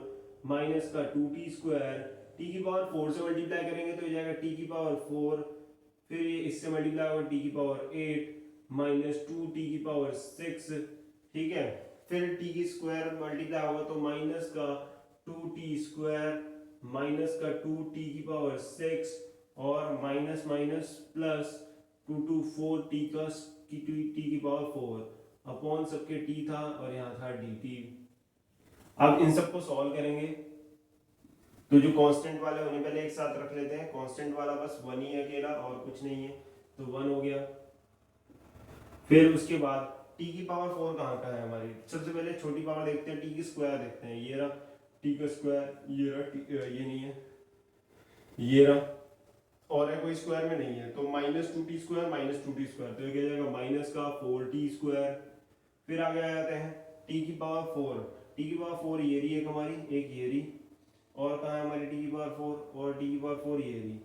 माइनस का 2t स्क्वायर, टी की पावर 4 से मल्टीप्लाई करेंगे तो हो जाएगा टी की पावर 4, फिर ये इससे मल्टीप्लाई होगा टी की पावर 8 माइनस 2t की पावर 6। ठीक है, फिर t की स्क्वायर मल्टीप्लाई होगा तो माइनस का 2t स्क्वायर माइनस का 2t की पावर 6 और minus minus plus 2 to 4t का t की पावर 4 अपॉन सबके t था और यहाँ था dt। अब इन सबको सॉल्व करेंगे तो जो कांस्टेंट वाले उन्हें पहले एक साथ रख लेते हैं। कांस्टेंट वाला बस 1 ही है अकेला और कुछ नहीं है, तो 1 हो गया। फिर उसके बाद t की पावर 4 कहाँ का है हमारी, सबसे पहले छोटी पावर देखते हैं, t की स्क्वायर देखते हैं। ये रहा t का स्क्वायर, ये रहा ये नहीं है, ये रहा, और है कोई स्क्वायर में नहीं है, तो -2t स्क्वायर -2t स्क्वायर, तो ये क्या जाएगा माइनस का 4t स्क्वायर। फिर आगे आ जाते हैं t की पावर 4, t की पावर 4 ये रही एक हमारी, एक ये रही, और कहाँ है हमारी t की पावर 4, और t की पावर 4 ये रही,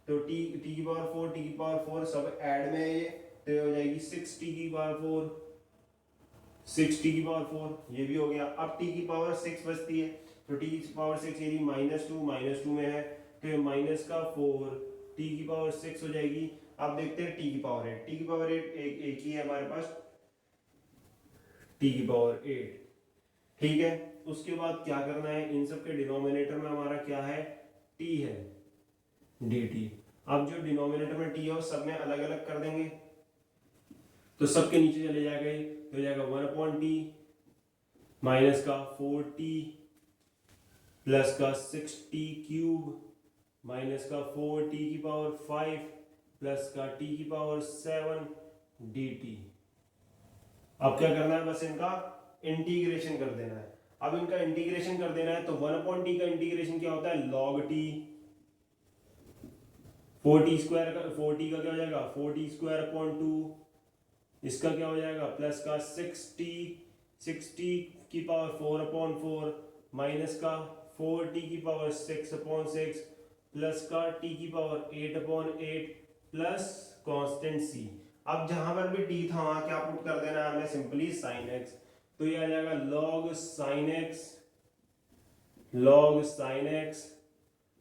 तो t की पावर 4 t की पावर 4 सब ऐड में है ये, तो ये हो जाएगी 6t की पावर 4, 6t की पावर 4, ये भी हो गया। अब t की पावर 6 बचती है, तो t की पावर 6 ये रही -2 में है, तो ये माइनस का 4 t की पावर 6 हो जाएगी। अब देखते हैं t की पावर 8, t की पावर 8 एक ही है हमारे पास, t की पावर 8, ठीक है। उसके बाद क्या करना है, इन सब के डिनोमिनेटर में हमारा क्या है, t है, dt। अब जो डिनोमिनेटर में t है वो सब में अलग अलग कर देंगे, तो सबके नीचे चले जाएंगे, तो हो जाएगा 1/t माइनस का 4t प्लस का 6t क्यूब माइनस का 4t की पावर 5 प्लस का t की पावर 7 dt। अब क्या करना है, बस इनका इंटीग्रेशन कर देना है। अब इनका इंटीग्रेशन कर देना है, तो 1/t का इंटीग्रेशन क्या होता है, log t, 4t स्क्वायर का, 4t का क्या हो जाएगा 4t स्क्वायर अपॉन 2, इसका क्या हो जाएगा प्लस का 6t की पावर 4/4 माइनस का 4t की पावर 6/6 प्लस का t की पावर 8/8 प्लस कांस्टेंट c। अब जहां पर भी t था वहां क्या पुट कर देना है हमें, सिंपली sin x, तो ये आ जाएगा log sin x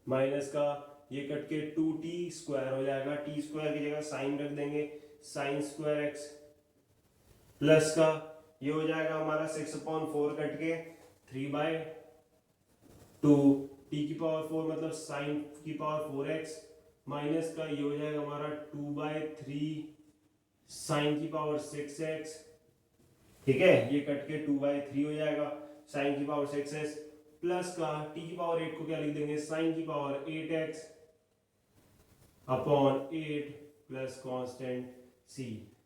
माइनस का ये कट के 2t स्क्वायर हो जाएगा, t स्क्वायर की जगह साइन रख देंगे, sin स्क्वायर x प्लस का ये हो जाएगा हमारा 6/4 कट के 3/2 t की पावर 4 मतलब sin की पावर 4x माइनस का ये हो जाएगा हमारा 2/3 sin की पावर 6x, ठीक है, ये कट के 2/3 हो जाएगा sin की पावर 6x प्लस का t की पावर 8 को क्या लिख देंगे, sin की power 8x upon 8 plus constant c।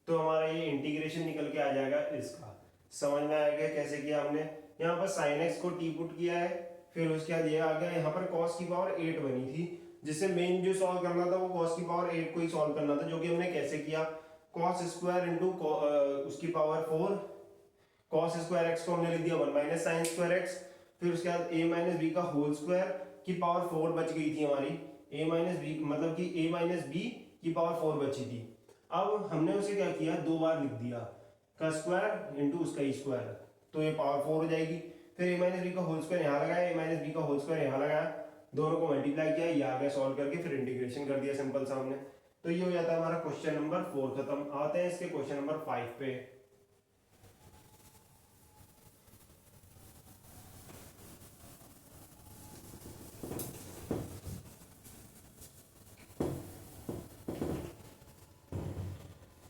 तो हमारा ये इंटीग्रेशन निकल के आ जाएगा इसका। समझ में आएगा कैसे किया हमने, यहाँ पर sin x को t पुट किया है, फिर उसके बाद ये आ गया, यहाँ पर cos की पावर 8 बनी थी, जिससे मेन जो सॉल्व करना था वो cos की पावर 8 को ही सॉल्व करना था, जो कि हमने कैसे किया, cos स्क्वायर इंटू उसकी पावर 4, cos स्क्वायर x को हमने लिख दिया 1 माइनस साइन स्क्वायर x, फिर उसके बाद a माइनस बी का होल स्क्वायर की पावर 4 बच गई थी हमारी, a माइनस बी मतलब कि a माइनस बी की पावर 4 बची थी। अब हमने उसे क्या किया, दो बार लिख दिया, का स्क्वायर इंटू उसका ई स्क्वायर, तो ये पावर 4 हो जाएगी। फिर a माइनस बी का होल स्क्वायर यहाँ लगाया, a माइनस बी का होल स्क्वायर यहाँ लगाया, दोनों को मल्टीप्लाई किया, ये आ गया सॉल्व करके, फिर इंटीग्रेशन कर दिया सिंपल सा हमने। तो ये हो जाता है हमारा क्वेश्चन नंबर 4 खत्म। आते हैं इसके क्वेश्चन नंबर 5 पे।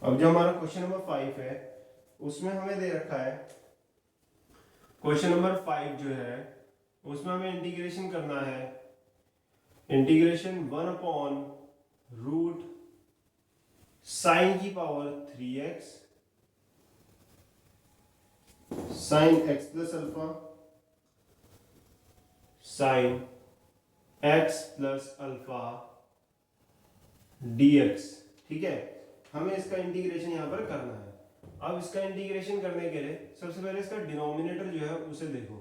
अब जो हमारा क्वेश्चन नंबर 5 है उसमें हमें दे रखा है, क्वेश्चन नंबर 5 जो है उसमें हमें इंटीग्रेशन करना है, इंटीग्रेशन 1/रूट साइन की power 3x sine x plus alpha sine x plus alpha dx, ठीक है। हमें इसका इंटीग्रेशन यहां पर करना है। अब इसका इंटीग्रेशन करने के लिए सबसे पहले इसका डिनोमिनेटर जो है उसे देखो,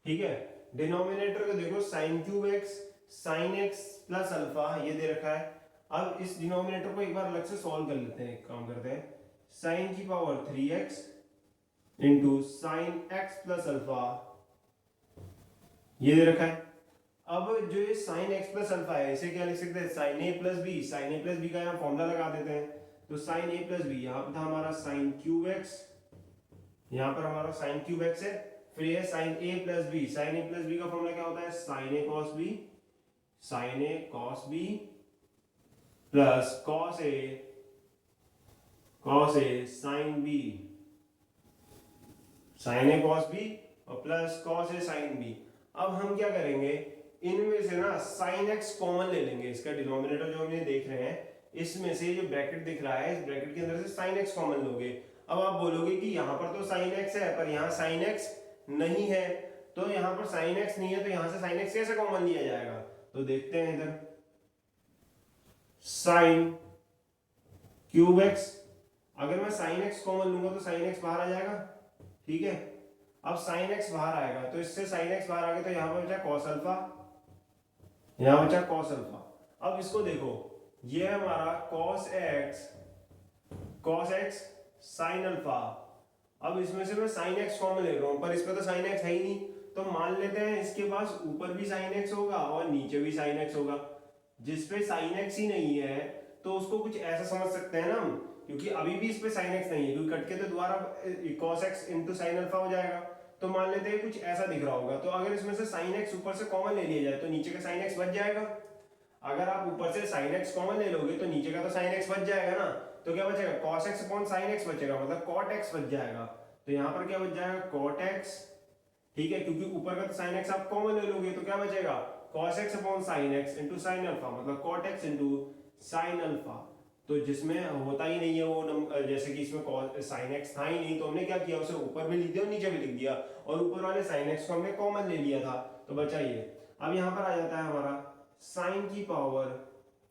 ठीक है। डिनोमिनेटर को देखो, sine cube x sine x plus alpha ये दे रखा है। अब इस डिनोमिनेटर को एक बार अलग से सॉल्व कर लेते हैं, एक काम करते हैं, साइन की power 3x into sine x plus alpha ये दे रखा है। अब जो ये साइन x प्लस अल्फा है इसे क्या लिख सकते हैं, sine a plus b, sine a plus b का यहाँ फॉर्मूला लगा देते हैं, तो साइन a प्लस बी यहाँ पर था हमारा साइन क्यूब x, यहाँ पर हमारा साइन क्यूब x है, फिर ये sine a plus b, sine a plus b का फॉर्मूला क्या होता है, sine a cos b, sine a cos b plus cos a sine b, sine a cos b और plus cos a sine b. अब हम क्या करेंगे, इनमें से ना साइन एक्स कॉमन ले लेंगे, इसका डिनोमिनेटर जो हम ये देख रहे हैं इसमें से जो ब्रैकेट दिख रहा है इस ब्रैकेट के अंदर से साइन एक्स कॉमन लोगे। अब आप बोलोगे कि यहाँ पर तो साइन एक्स है पर यहाँ साइन एक्स नहीं है, तो यहाँ पर साइन एक्स नहीं है तो यहाँ से साइन एक्स कैसे कॉमन लिया जाएगा, तो देखते हैं इधर साइन क्यूब एक्स, अगर मैं साइन एक्स कॉमन लूंगा तो साइन एक्स बाहर आ जाएगा, ठीक है। अब साइन एक्स बाहर आएगा तो इससे साइन एक्स बाहर आ गया तो यहाँ पर बचा कॉस अल्फा, यहाँ बचा कॉस अल्फा। अब इसको देखो, ये है हमारा कॉस एक्स साइन अल्फा। अब इसमें से मैं साइन एक्स कॉमन ले रहा हूँ पर इसमें तो साइन एक्स है ही नहीं, तो मान लेते हैं इसके पास ऊपर भी साइन एक्स होगा और नीचे भी साइन एक्स होगा। जिसपे साइन एक्स ही नहीं है तो उसको कुछ ऐसा समझ सकते हैं ना हम, क्योंकि अभी भी इस पे साइन एक्स नहीं है क्योंकि कट के तो दोबारा cos x into sine alpha हो जाएगा, तो मान लेते हैं कुछ ऐसा दिख रहा होगा। तो अगर इसमें से साइन एक्स ऊपर से कॉमन ले लिया जाए तो नीचे का साइन एक्स बच जाएगा। अगर आप ऊपर से साइन एक्स कॉमन ले लोगे तो नीचे का तो साइन एक्स बच जाएगा ना, तो क्या बचेगा cos x upon sine x बचेगा, मतलब cot x बच जाएगा। तो यहाँ पर क्या बच जाएगा cot x, ठीक है, क्योंकि ऊपर का तो साइन एक्स आप कॉमन ले लोगे तो क्या बचेगा cos x upon sine x into sine alpha, मतलब cot x into sine alpha. तो जिसमें होता ही नहीं है वो जैसे कि इसमें साइन एक्स था ही नहीं तो हमने क्या किया उसे ऊपर भी लिख दिया और नीचे भी लिख दिया, और ऊपर वाले साइन एक्स को हमने कॉमन ले लिया था तो बचा ये। अब यहाँ पर आ जाता है हमारा साइन की power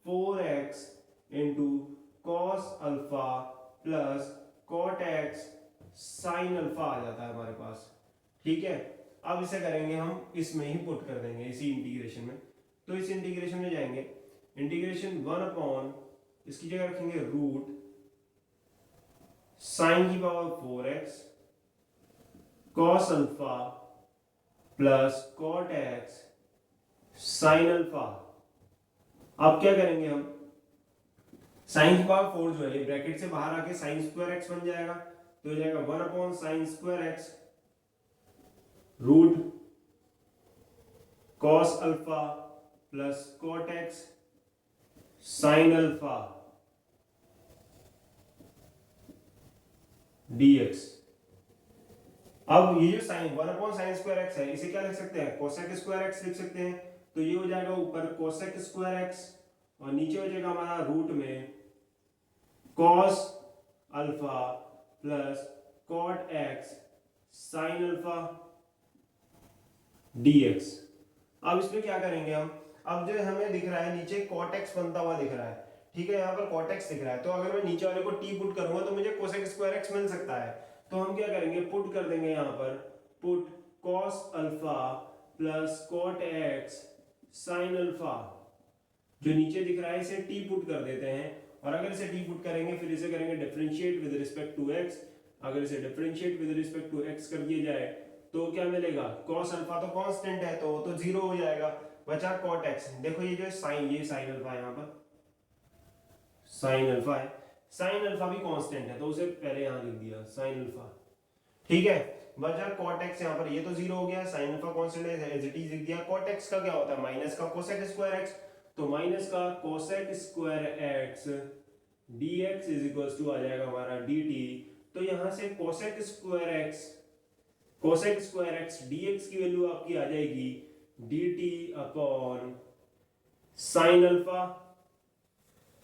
4x into cos alpha plus cot x sine alpha आ जाता है हमारे पास, ठीक है। अब इसे करेंगे हम इसमें ही पुट कर देंगे इसी इंटीग्रेशन में, तो इस इंटीग्रेशन में जाएंगे, इंटीग्रेशन 1 अपॉन इसकी जगह रखेंगे रूट साइन की power 4x cos alpha plus cot x sine alpha. अब क्या करेंगे हम, साइन की पावर 4 जो है ये ब्रैकेट से बाहर आके साइन स्क्वायर एक्स बन जाएगा, तो हो जाएगा 1 upon sine square x root cos alpha plus cot x sine alpha dx। अब ये जो sine 1 upon sine square x है इसे क्या लिख सकते हैं कोसेक स्क्वायर एक्स लिख सकते हैं, तो ये हो जाएगा ऊपर कोसेक स्क्वायर एक्स और नीचे हो जाएगा हमारा रूट में cos alpha plus cot x sine alpha dx। अब इसमें क्या करेंगे हम, अब जो हमें दिख रहा है नीचे कॉट एक्स बनता हुआ दिख रहा है, ठीक है, यहाँ पर कॉट एक्स दिख रहा है, तो अगर मैं नीचे वाले को t पुट करूंगा तो मुझे कोसेक स्क्वायर एक्स मिल सकता है। तो हम क्या करेंगे, पुट कर देंगे यहाँ पर put cos alpha plus cot x sine alpha, जो नीचे दिख रहा है इसे t पुट कर देते हैं, और अगर इसे t पुट करेंगे फिर इसे करेंगे differentiate with respect to x। अगर इसे differentiate with respect to x कर दिया जाए तो क्या मिलेगा, cos अल्फा तो कांस्टेंट है तो जीरो हो जाएगा, बचा cot x। देखो ये जो साइन, ये साइन अल्फा यहाँ पर साइन अल्फा है, साइन अल्फा भी कांस्टेंट है तो उसे पहले यहाँ लिख दिया साइन अल्फा, ठीक है। बचा cot x यहाँ पर, ये तो जीरो हो गया, साइन अल्फा कांस्टेंट है एज इट इज लिख दिया। cot x का क्या होता है माइनस का कोसेक स्क्वायर x, तो माइनस का cosec square x dx is equals to आ जाएगा हमारा dt। तो यहाँ से कोसेक स्क्वायर x dx की वैल्यू आपकी आ जाएगी dt अपॉन साइन अल्फा।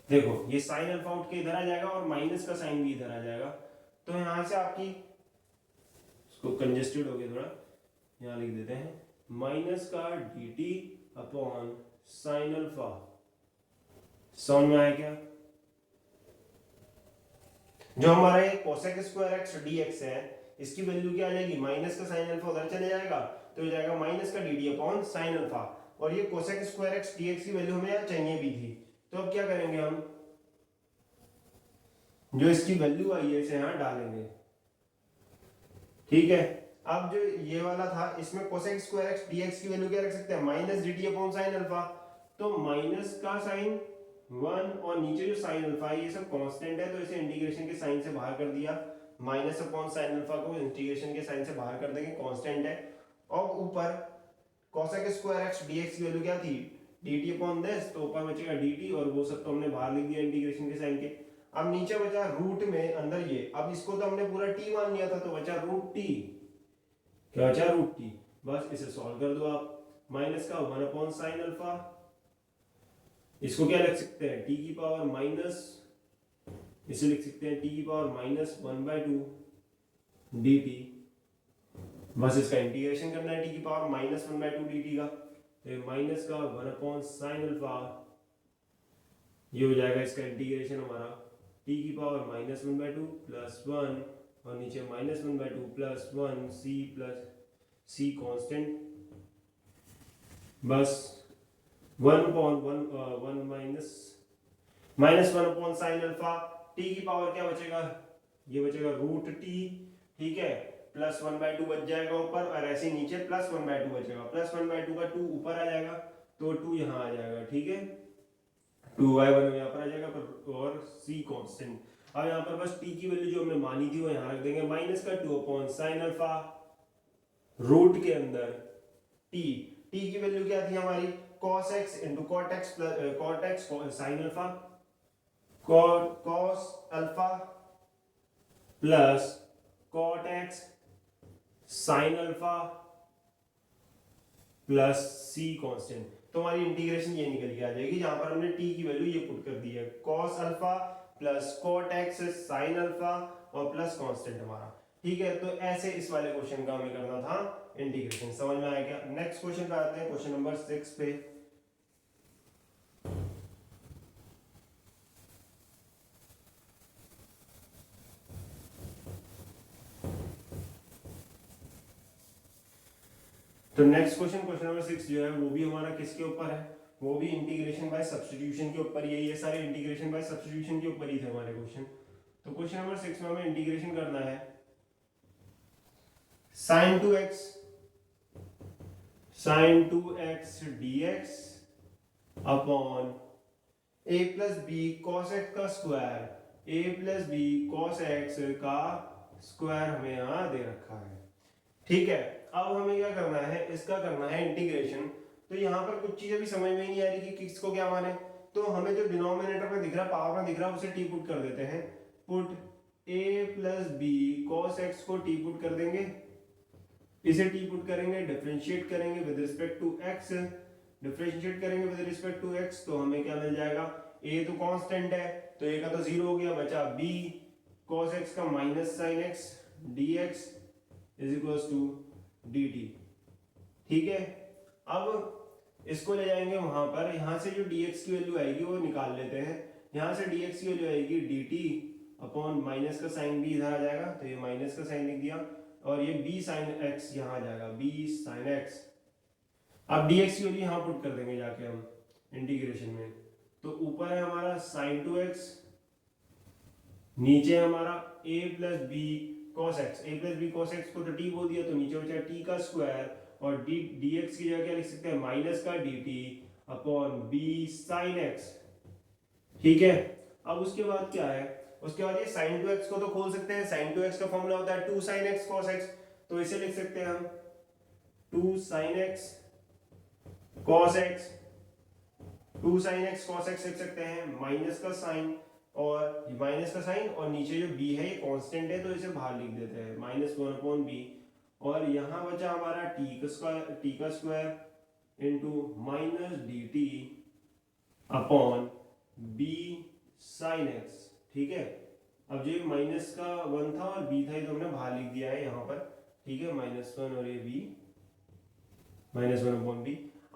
देखो ये साइन अल्फा उठ के इधर आ जाएगा और माइनस का साइन भी इधर आ जाएगा, तो यहां से आपकी इसको कंजेस्टेड हो गया थोड़ा, यहां लिख देते हैं माइनस का dt अपॉन साइन अल्फा। समझ में आया क्या, जो हमारा ये कोसेक स्क्वायर x dx है इसकी वैल्यू क्या आ जाएगी, माइनस का साइन अल्फा उधर चले जाएगा तो हो जाएगा माइनस का dd अपॉन साइन अल्फा, और ये कोसेक स्क्वायर x dx की वैल्यू हमें चाहिए भी थी। तो अब क्या करेंगे हम, जो इसकी वैल्यू आई है इसे यहां डालेंगे, ठीक है। अब जो ये वाला था इसमें कोसेक स्क्वायर x dx की वैल्यू क्या रख सकते हैं, minus dt upon sine alpha, तो माइनस का साइन 1 और नीचे जो साइन अल्फा है ये सब कांस्टेंट है तो इसे इंटीग्रेशन के साइन से बाहर कर दिया, माइनस अपॉन साइन अल्फा को इंटीग्रेशन के साइन से बाहर कर देंगे, कांस्टेंट है। और ऊपर कोसेक स्क्वायर x dx की वैल्यू क्या थी dt अपॉन दिस, तो ऊपर बचेगा dt और वो सब तो हमने बाहर लिख दिया इंटीग्रेशन के साइन के। अब नीचे बचा रूट में अंदर ये, अब इसको तो हमने पूरा t मान लिया था तो बचा रूट t, क्या बचा रूट टी। बस इसे सॉल्व कर दो आप। माइनस का 1 अपॉन साइन अल्फा, इसको क्या लिख सकते हैं टी की पावर माइनस, इसे लिख सकते हैं टी की पावर माइनस 1/2 डी टी। बस इसका इंटीग्रेशन करना है टी की पावर माइनस 1/2 डी टी का। तो माइनस का 1 अपॉन साइन अल्फा, ये हो जाएगा इसका इंटीग्रेशन हमारा टी की पावर माइनस 1/2 प्लस 1 और नीचे माइनस 1/2 प्लस 1 सी प्लस सी कॉन्स्टेंट। बस 1 upon 1 minus 1 upon sine alpha, T की पावर क्या बचेगा, ये बचेगा रूट टी, ठीक है, प्लस 1/2 बच जाएगा ऊपर और ऐसे नीचे प्लस 1/2 बचेगा। प्लस 1/2 का 2 ऊपर आ जाएगा तो 2 यहाँ आ जाएगा, ठीक है, 2y1 यहाँ पर आ जाएगा और c कांस्टेंट। अब यहाँ पर बस t की वैल्यू जो हमने मानी थी वो यहाँ रख देंगे, माइनस का 2 अपॉन साइन अल्फा रूट के अंदर t। t की वैल्यू क्या थी हमारी cos x into cot x plus cot x sine alpha, cos alpha plus cot x sine alpha plus c constant. तो हमारी इंटीग्रेशन ये निकल के आ जाएगी जहां पर हमने t की वैल्यू ये पुट कर दी है, cos alpha plus cot x sine alpha और प्लस कांस्टेंट हमारा, ठीक है। तो ऐसे इस वाले क्वेश्चन का हमें करना था इंटीग्रेशन। समझ में आया क्या? नेक्स्ट क्वेश्चन पे आते हैं, क्वेश्चन नंबर 6 पे। तो नेक्स्ट क्वेश्चन, क्वेश्चन नंबर 6 जो है वो भी हमारा किसके ऊपर है, वो भी इंटीग्रेशन बाय सब्स्टिट्यूशन के ऊपर। ये सारे इंटीग्रेशन बाय सब्स्टिट्यूशन के ऊपर ही थे हमारे क्वेश्चन। तो क्वेश्चन नंबर 6 में हमें इंटीग्रेशन करना है sin 2x dx upon a plus b cos x का square, a plus b cos x का स्क्वायर हमें यहाँ दे रखा है, ठीक है। अब हमें क्या करना है, इसका करना है इंटीग्रेशन। तो यहाँ पर कुछ चीजें भी समझ में नहीं आ रही कि किसको क्या माने। तो हमें जो डिनोमिनेटर में दिख रहा है, पावर में दिख रहा है, उसे टी पुट कर देते हैं। Put a plus b cos x को टी पुट कर देंगे, इसे टी पुट करेंगे, डिफरेंशिएट करेंगे with respect to x, differentiate करेंगे विद रिस्पेक्ट टू x, तो हमें क्या मिल जाएगा, a तो कांस्टेंट है तो a का तो 0 हो गया, बचा b cos x का minus sine x dx is equals to dt, ठीक है। अब इसको ले जाएंगे वहां पर, यहां से जो dx की वैल्यू आएगी वो निकाल लेते हैं। यहां से dx की वैल्यू आएगी dt अपॉन माइनस का साइन b इधर आ जाएगा, तो ये माइनस का साइन लिख दिया और ये b साइन x यहाँ आ जाएगा, b साइन x। अब dx की वैल्यू यहाँ पुट कर देंगे जाके हम इंटीग्रेशन में। तो ऊपर है हमारा sin 2x, नीचे हमारा a plus b cos x, a plus b cos x को तो t बोल दिया तो नीचे बचा t का स्क्वायर और dx की जगह क्या लिख सकते हैं, माइनस का dt upon b sin x, ठीक है। अब उसके बाद क्या है, उसके बाद ये sin 2x को तो खोल सकते हैं, sin 2x का फॉर्मूला होता है 2 sin x cos x, तो इसे लिख सकते हैं हम 2 sin x cos x, 2 sin x cos x लिख सकते हैं, माइनस का साइन और नीचे जो b है ये कांस्टेंट है तो इसे बाहर लिख देते हैं, माइनस 1 अपॉन b, और यहाँ बचा हमारा t का square into minus dt upon b sin x, ठीक है। अब जो माइनस का 1 था और b था ये तो हमने बाहर लिख दिया है यहाँ पर, ठीक है, -1 और ये b माइनस 1 अपॉन b।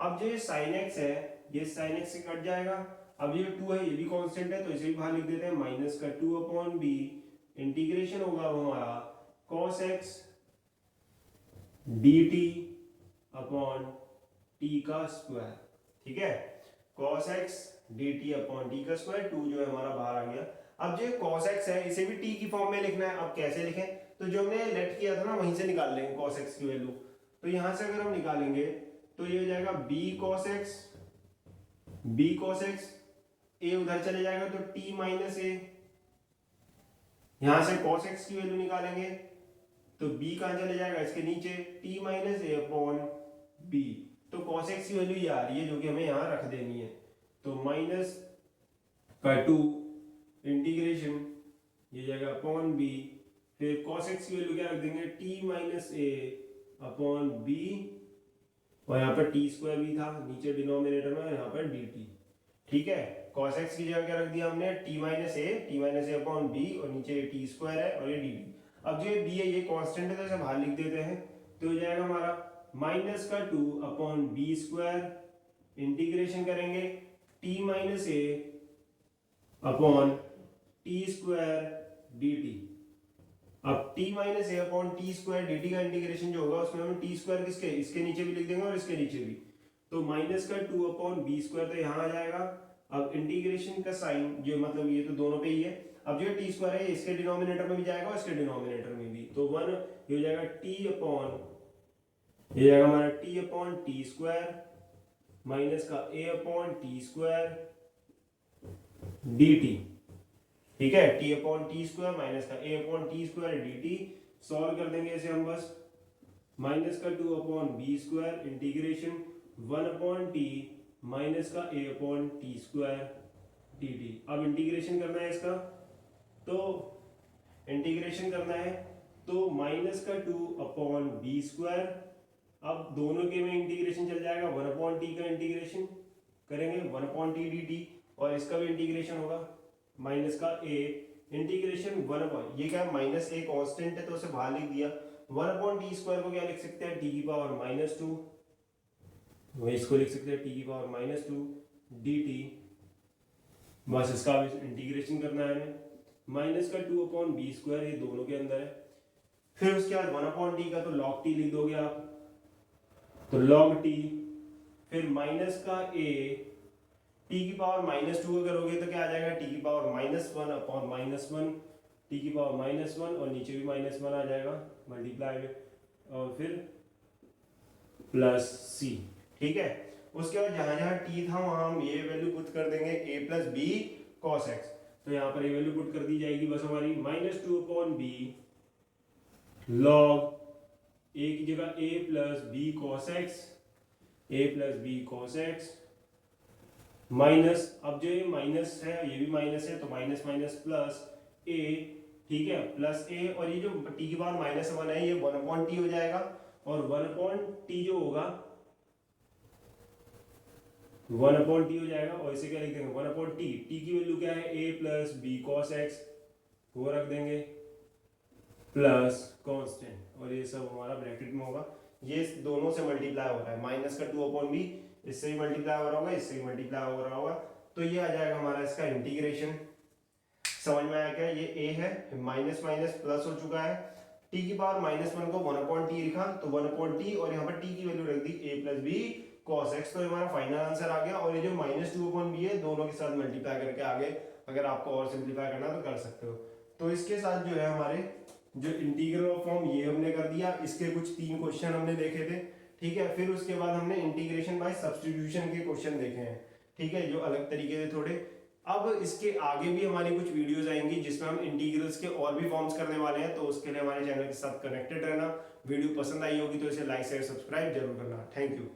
अब जो ये sin x है ये sin x से कट जाएगा। अब ये 2 है ये भी कांस्टेंट है तो इसे भी बाहर लिख देते हैं, माइनस का 2 अपॉन b, इंटीग्रेशन होगा वो हमारा cos x dt upon t का स्क्वायर, ठीक है, cos x dt upon t का स्क्वायर, 2 जो है हमारा बाहर आ गया। अब जो cos x है इसे भी t की फॉर्म में लिखना है। अब कैसे लिखें, तो जो हमने लेट किया था ना वहीं से निकाल लेंगे cos x की वैल्यू। तो यहां से अगर हम निकालेंगे तो ये हो जाएगा b cos x, a उधर चले जाएगा तो t माइनस a, यहां से cos x की वैल्यू निकालेंगे तो b कहां चले जाएगा, इसके नीचे t minus a upon b। तो cos x की वैल्यू ये आ रही है जो कि हमें यहां रख देनी है, तो माइनस का 2 इंटीग्रेशन ये जाएगा अपॉन b, फिर cos x की वैल्यू क्या रख देंगे, t minus a upon b, और यहाँ पर टी स्क्वायर भी था नीचे डिनोमिनेटर में, यहाँ पर डी टी। ठीक है, cos x की जगह क्या रख दिया हमने, t minus a upon b, और नीचे ये टी स्क्वायर है और ये डी टी। अब जो ये बी है ये कांस्टेंट है तो इसे बाहर लिख देते हैं, तो हो जाएगा हमारा माइनस का 2 अपॉन बी स्क्वायर, इंटीग्रेशन करेंगे t minus a upon t square d t. अब t minus a upon t square d t का इंटीग्रेशन जो होगा उसमें हम टी स्क्वायर किसके, इसके नीचे भी लिख देंगे और इसके नीचे भी, तो माइनस का 2 अपॉन बी स्क्वायर तो यहाँ आ जाएगा। अब इंटीग्रेशन का साइन जो मतलब ये तो दोनों पे ही है, अब जो टी स्क्वायर है इसके डिनोमिनेटर में भी जाएगा और इसके डिनोमिनेटर में भी, तो 1 ये हो जाएगा टी अपॉन, ये जाएगा हमारा t upon t square minus का a upon t square d t. ठीक है, t upon t square minus का a upon t square d t. Solve कर देंगे इसे हम बस, माइनस का 2 upon b square integration 1 upon t minus का a upon t square d t. अब इंटीग्रेशन करना है इसका, तो इंटीग्रेशन करना है तो माइनस का 2 अपॉन बी स्क्वायर, अब दोनों के में इंटीग्रेशन चल जाएगा, 1 अपॉन टी का इंटीग्रेशन करेंगे 1 अपॉन टी डी टी, और इसका भी इंटीग्रेशन होगा माइनस का ए इंटीग्रेशन 1 अपॉन, ये क्या है माइनस ए कांस्टेंट है तो उसे बाहर लिख दिया, 1 अपॉन टी स्क्वायर को क्या लिख सकते हैं, टी की पावर माइनस 2, वही इसको लिख सकते हैं टी की पावर माइनस 2 डी टी। बस इसका भी इंटीग्रेशन करना है हमें, माइनस का 2 अपॉन बी स्क्वायर ये दोनों के अंदर है, फिर उसके बाद 1 अपॉन टी का तो लॉग टी लिख दोगे आप, तो लॉग टी, फिर माइनस का ए टी की पावर माइनस 2 करोगे तो क्या आ जाएगा, टी की power minus 1 upon minus 1, T की पावर माइनस 1 और नीचे भी माइनस 1 आ जाएगा मल्टीप्लाई में, और फिर प्लस सी। ठीक है, उसके बाद जहां जहां टी था वहां हम ये वैल्यू पुट कर देंगे a plus b cos x, तो यहाँ पर ये वैल्यू पुट कर दी जाएगी बस हमारी, minus 2 upon b log a की जगह a plus b cos x, a plus b cos x minus, अब जो ये माइनस है ये भी माइनस है तो माइनस माइनस प्लस a, ठीक है प्लस a, और ये जो t की पावर माइनस 1 है ये 1 अपॉन टी हो जाएगा, और 1 अपॉन टी जो होगा 1 अपॉन टी हो जाएगा, और इसे क्या लिख देंगे 1 अपॉन टी, टी की वैल्यू क्या है a plus b cos x, वो रख देंगे प्लस कांस्टेंट, और ये सब हमारा ब्रैकेट में होगा, ये दोनों से मल्टीप्लाई हो रहा है, माइनस का 2 अपॉन बी इससे भी मल्टीप्लाई हो रहा होगा, इससे भी मल्टीप्लाई हो रहा होगा, तो ये आ जाएगा हमारा इसका इंटीग्रेशन। समझ में आया क्या, ये a है माइनस माइनस प्लस हो चुका है, t की पावर माइनस 1 को 1 अपॉन टी लिखा तो 1 अपॉन टी, और यहाँ पर t की वैल्यू रख दी a plus b cos x, तो हमारा फाइनल आंसर आ गया, और ये जो माइनस 2 अपॉन बी है दोनों के साथ मल्टीप्लाई करके आगे अगर आपको और सिंप्लीफाई करना तो कर सकते हो। तो इसके साथ जो है हमारे जो इंटीग्रल ऑफ फॉर्म ये हमने कर दिया, इसके कुछ 3 क्वेश्चन हमने देखे थे। ठीक है, फिर उसके बाद हमने इंटीग्रेशन बाय सब्स्टिट्यूशन के क्वेश्चन देखे हैं, ठीक है, जो अलग तरीके से थोड़े। अब इसके आगे भी हमारी कुछ वीडियोस आएंगी जिसमें हम इंटीग्रल्स के और भी फॉर्म्स करने वाले हैं, तो उसके लिए हमारे चैनल के साथ कनेक्टेड रहना। वीडियो पसंद आई होगी तो इसे लाइक शेयर सब्सक्राइब जरूर करना। Thank you.